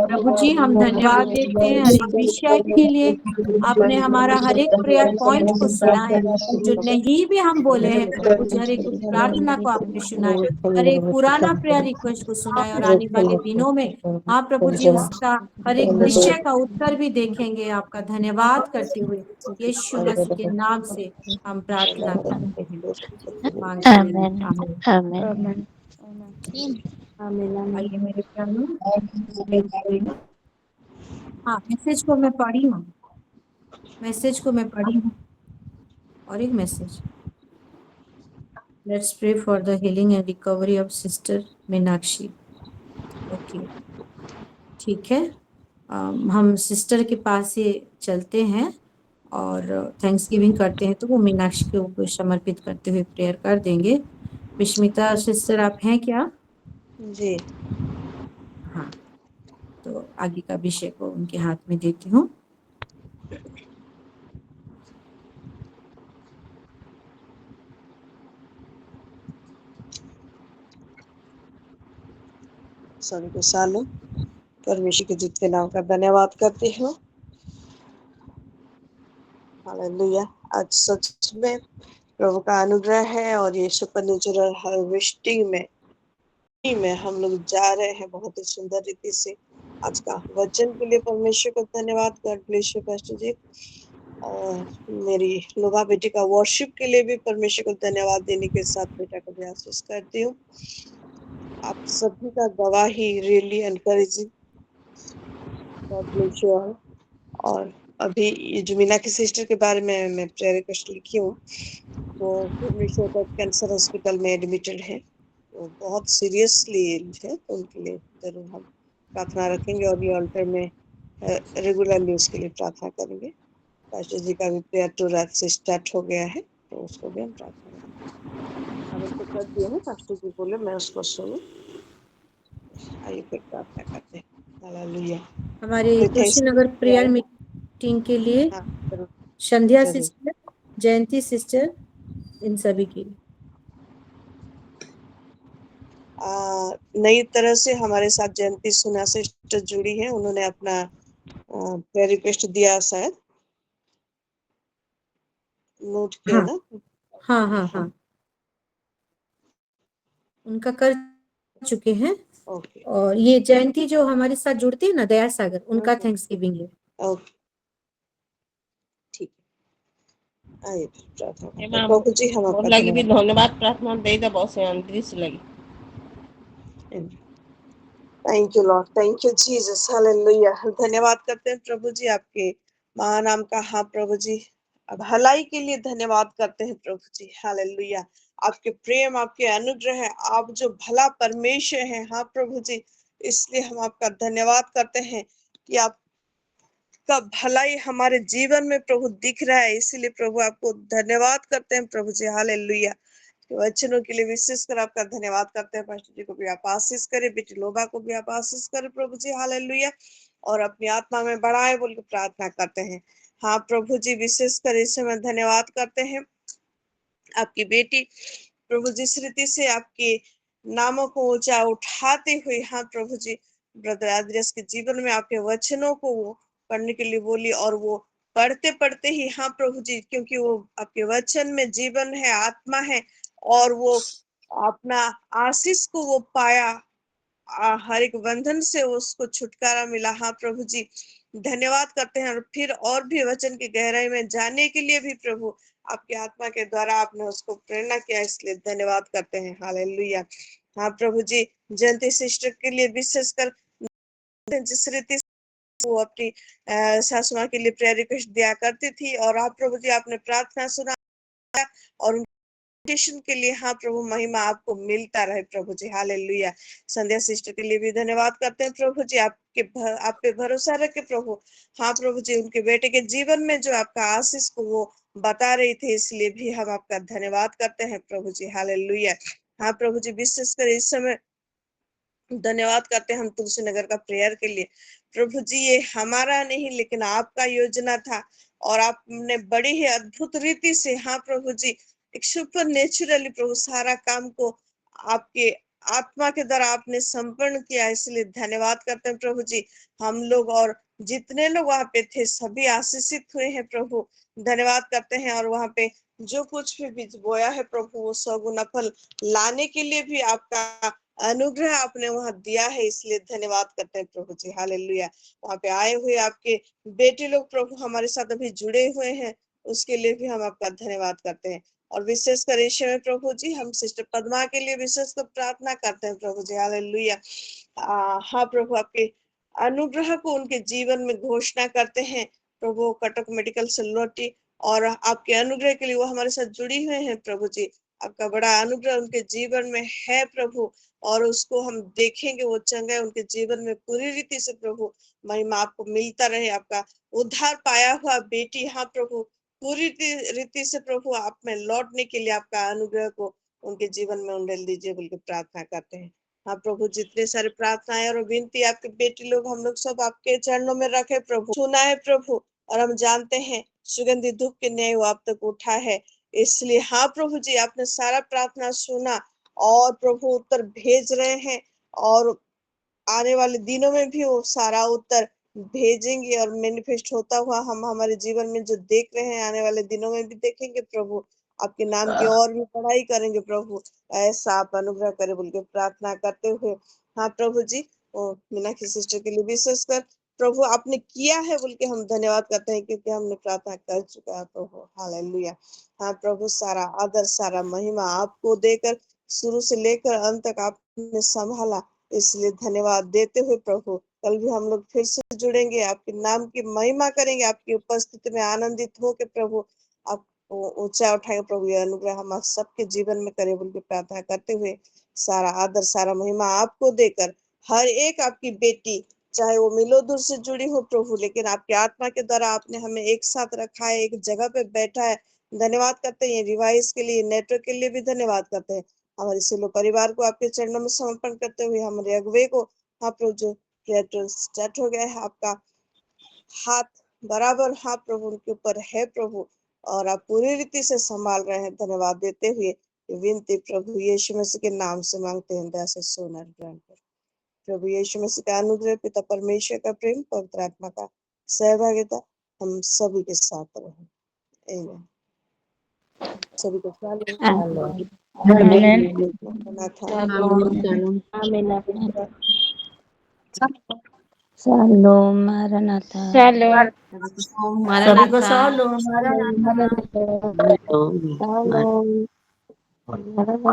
प्रभु जी हम धन्यवाद देते हैं हर एक विषय के लिए। आपने हमारा हर एक प्रेयर पॉइंट को सुना है, जो नहीं भी हम बोले हैं प्रभु जी, हर एक प्रार्थना को आपने सुना है, हर एक पुराना प्रेयर रिक्वेस्ट को सुना है, और आने वाले दिनों में हाँ प्रभु जी उसका हर एक विषय का उत्तर भी देखेंगे। आपका धन्यवाद करते हुए यीशु मसीह के नाम से हम प्रार्थना करते हैं। आमीन आमीन। आइए मेरे प्यारों, हाँ मैसेज को मैं पढ़ी हूँ, मैसेज को मैं पढ़ी हूँ। और एक message, let's pray for the healing and recovery of sister Meenakshi. Okay ठीक है, हम सिस्टर के पास से चलते हैं और थैंक्स गिविंग करते हैं, तो वो मीनाक्षी के ऊपर समर्पित करते हुए प्रेयर कर देंगे। विस्मिता सिस्टर आप हैं क्या? जी हाँ, तो आगे का विषय को उनके हाथ में देती हूँ। सभी को सालों परमेश्वर के जीत के नाम का धन्यवाद करती हूँ। हालेलुया। आज सच में प्रभु का अनुग्रह है और ये सुपरनैचुरल हार्वेस्टिंग में हम लोग जा रहे हैं बहुत ही सुंदर रीति से। आज का वचन के लिए परमेश्वर को धन्यवाद। गॉड ब्लेस यू पास्टर जी। और मेरी लोबा बेटी का वर्शिप के लिए भी परमेश्वर को धन्यवाद देने के साथ बेटा को भी आशीष करती हूँ। आप सभी का गवाही really encouraging. God bless you all. और अभी ये जो मीनाक्षी सिस्टर के बारे में मैं प्रेयर रिक्वेस्ट लिखी हूँ, वो भुवनेश्वर का कैंसर हॉस्पिटल में एडमिटेड है, वो बहुत सीरियसली इल है, तो उनके लिए जरूर हम प्रार्थना रखेंगे और ये ऑल्टर में रेगुलरली उसके लिए प्रार्थना करेंगे। पास्टर जी का भी प्रेयर टू रात से स्टार्ट हो गया है, तो उसको भी हम प्रार्थना करेंगे। तो कर दिए हैं, पास्टर जी बोले मैं उसको सुनूं। आइए फिर प्रार्थना करते हैं। हालेलुया। हमारे कोई कुशीनगर थैंक्सगिविंग प्रेयर आए? मीटिंग के लिए हाँ जरूर संध्या जरूर। सिस्टर, जयंती सिस्टर, इन सभी के लिए। नई तरह से हमारे साथ जयंती सुना सिस्टर जुड़ी है, उन्होंने अपना प्रेयर रिक्वेस्ट दिया, शायद नोट किया हाँ ना। हाँ हाँ हाँ, उनका कर चुके हैं। ओके और ये जयंती जो हमारे साथ जुड़ती है ना, दया सागर, उनका थैंक्स गिविंग है। ओके ठीक है। आइए फिर प्रार्थना करते हैं। एमा प्रभु जी हम मोर आपका लगी भी धन्यवाद धन्यवाद प्रार्थना दे दा बहुत से अंतरिक्ष लगी। Thank you Lord, thank you Jesus, hallelujah. धन्यवाद करते हैं प्रभु जी आपके महानाम का। हाँ प्रभु जी, अब भलाई के लिए धन्यवाद करते हैं प्रभु जी, हालेलुया। आपके प्रेम, आपके अनुग्रह है, आप जो भला परमेश्वर हैं। हाँ प्रभु जी, इसलिए हम आपका धन्यवाद करते हैं कि आपका भलाई हमारे जीवन में प्रभु दिख रहा है। इसीलिए प्रभु आपको धन्यवाद करते हैं प्रभु जी, हालेलुया। वचनों के लिए विशेष कर आपका धन्यवाद करते हैं। पास्टर जी को भी आप आशीष करें, बेटी लोबा को भी आप आशीष करें प्रभु जी, हालेलुया। और अपनी आत्मा में बढ़ाए बोल के प्रार्थना करते हैं। हाँ प्रभु जी, विशेष कर इस समय धन्यवाद करते हैं आपकी बेटी प्रभु जिस रीति से आपके नामों को ऊंचा उठाते हुए, हाँ प्रभु जी, ब्रदर आद्रेस के जीवन में आपके वचनों को वो पढ़ने के लिए बोली, और वो पढ़ते पढ़ते ही, हाँ प्रभु जी, क्योंकि वो आपके वचन में जीवन है, आत्मा है, और वो अपना आशीष को वो पाया, हर एक बंधन से उसको छुटकारा मिला। हाँ प्रभु जी, धन्यवाद करते हैं। और फिर और भी वचन की गहराई में जाने के लिए भी प्रभु आपके आत्मा के द्वारा आपने उसको प्रेरणा किया, इसलिए धन्यवाद करते हैं, हालेलुया। हाँ प्रभु जी, जयंती सिस्टर के लिए विशेषकर जिस रीति वो अपनी सासू माँ के लिए प्रेयर रिक्वेस्ट दिया करती थी, और आप प्रभु जी आपने प्रार्थना सुना, और के लिए, हाँ प्रभु, महिमा आपको मिलता रहे प्रभु जी, हालेलुया। संध्या सिस्टर के लिए भी धन्यवाद करते हैं प्रभु जी, आप पे भरोसा रखे प्रभु। हाँ प्रभु जी, उनके बेटे के जीवन में जो आपका आशीष को वो बता रही थी, इसलिए भी हम आपका धन्यवाद करते हैं प्रभु जी, हालेलुया। हाँ प्रभु जी, विशेषकर इस समय धन्यवाद करते हैं हम तुलसी नगर का प्रेयर के लिए प्रभु जी। ये हमारा नहीं लेकिन आपका योजना था, और आपने बड़ी ही अद्भुत रीति से, हाँ प्रभु जी, एक सुपर नेचुरली प्रभु सारा काम को आपके आत्मा के द्वारा आपने संपन्न किया, इसलिए धन्यवाद करते हैं प्रभु जी। हम लोग और जितने लोग वहां पे थे सभी आशीषित हुए हैं प्रभु, धन्यवाद करते हैं। और वहां पे जो कुछ भी बीज बोया है प्रभु, वो सगुना फल लाने के लिए भी आपका अनुग्रह आपने वहां दिया है, इसलिए धन्यवाद करते हैं प्रभु जी, हालेलुया। वहां पे आए हुए आपके बेटे लोग प्रभु हमारे साथ अभी जुड़े हुए हैं, उसके लिए भी हम आपका धन्यवाद करते हैं। और विशेषकर इस समय प्रभु जी, हम सिस्टर पद्मा के लिए विशेषकर प्रार्थना करते हैं प्रभु जी, हालेलुया। हाँ प्रभु, आपके अनुग्रह को उनके जीवन में घोषणा करते हैं प्रभु, कटक मेडिकल से लौटी, और आपके अनुग्रह के लिए वो हमारे साथ जुड़ी हुए हैं प्रभु जी। आपका बड़ा अनुग्रह उनके जीवन में है प्रभु, और उसको हम देखेंगे, वो चंगा उनके जीवन में पूरी रीति से प्रभु, महिमा आपको मिलता रहे। आपका उद्धार पाया हुआ बेटी, हाँ प्रभु, पूरी रीति से प्रभु आप में लौटने के लिए आपका अनुग्रह को उनके जीवन में उंडेल दीजिए बोल के प्रार्थना करते हैं। हाँ प्रभु, जितने सारे प्रार्थनाएं और विनती आपके बेटी लोग, हम लोग सब आपके चरणों में रखे प्रभु, सुना है प्रभु, और हम जानते हैं सुगंधी धूप के न्याय वो आप तक उठा है, इसलिए हाँ प्रभु जी, आपने सारा प्रार्थना सुना, और प्रभु उत्तर भेज रहे हैं, और आने वाले दिनों में भी वो सारा उत्तर भेजेंगे, और मैनिफेस्ट होता हुआ हम हमारे जीवन में जो देख रहे हैं, आने वाले दिनों में भी देखेंगे प्रभु। आपके नाम की और भी पढ़ाई करेंगे प्रभु, ऐसा आप अनुग्रह करे बोल के प्रार्थना करते हुए, हाँ प्रभु जी, वो मीनाक्षी सिस्टर के लिए विशेषकर प्रभु आपने किया है बोल के हम धन्यवाद करते हैं, क्योंकि हमने प्रार्थना कर चुका है प्रभु, हालेलुया। हाँ प्रभु, सारा आदर सारा महिमा आपको देकर शुरू से लेकर अंत तक आपने संभाला, इसलिए धन्यवाद देते हुए प्रभु, कल भी हम लोग फिर से जुड़ेंगे, आपके नाम की महिमा करेंगे, आपकी उपस्थिति में आनंदित हो के प्रभु आपको ऊंचा उठाए प्रभु। यह अनुग्रह हम सबके जीवन में करे बोल के प्रार्थना करते हुए, सारा आदर सारा महिमा आपको देकर, हर एक आपकी बेटी, चाहे वो मिलो दूर से जुड़ी हो प्रभु, लेकिन आपके आत्मा के द्वारा आपने हमें एक साथ रखा है, एक जगह पे बैठा है, धन्यवाद करते हैं। रिवाइज के लिए, नेटवर्क के लिए भी धन्यवाद करते हैं हमारे सिलो परिवार को आपके चरणों में समर्पण करते हुए हमारे अगुवे को हाँ प्रभु जो प्रेयर स्टार्ट हो गया है, आपका हाथ बराबर हाँ प्रभु उनके ऊपर है प्रभु, और आप पूरी रीति से संभाल रहे हैं। धन्यवाद देते हुए विनती प्रभु यीशु मसीह के नाम से मांगते हैं, दया से सुन और ग्रहण कर। प्रभु यीशु मसीह का अनुग्रह, पिता परमेश्वर का प्रेम, पवित्र आत्मा का सहभागिता हम सभी के साथ रहे। आमीन। सभी को शालोम मारनाथा। सभी को शालोम। शालोम।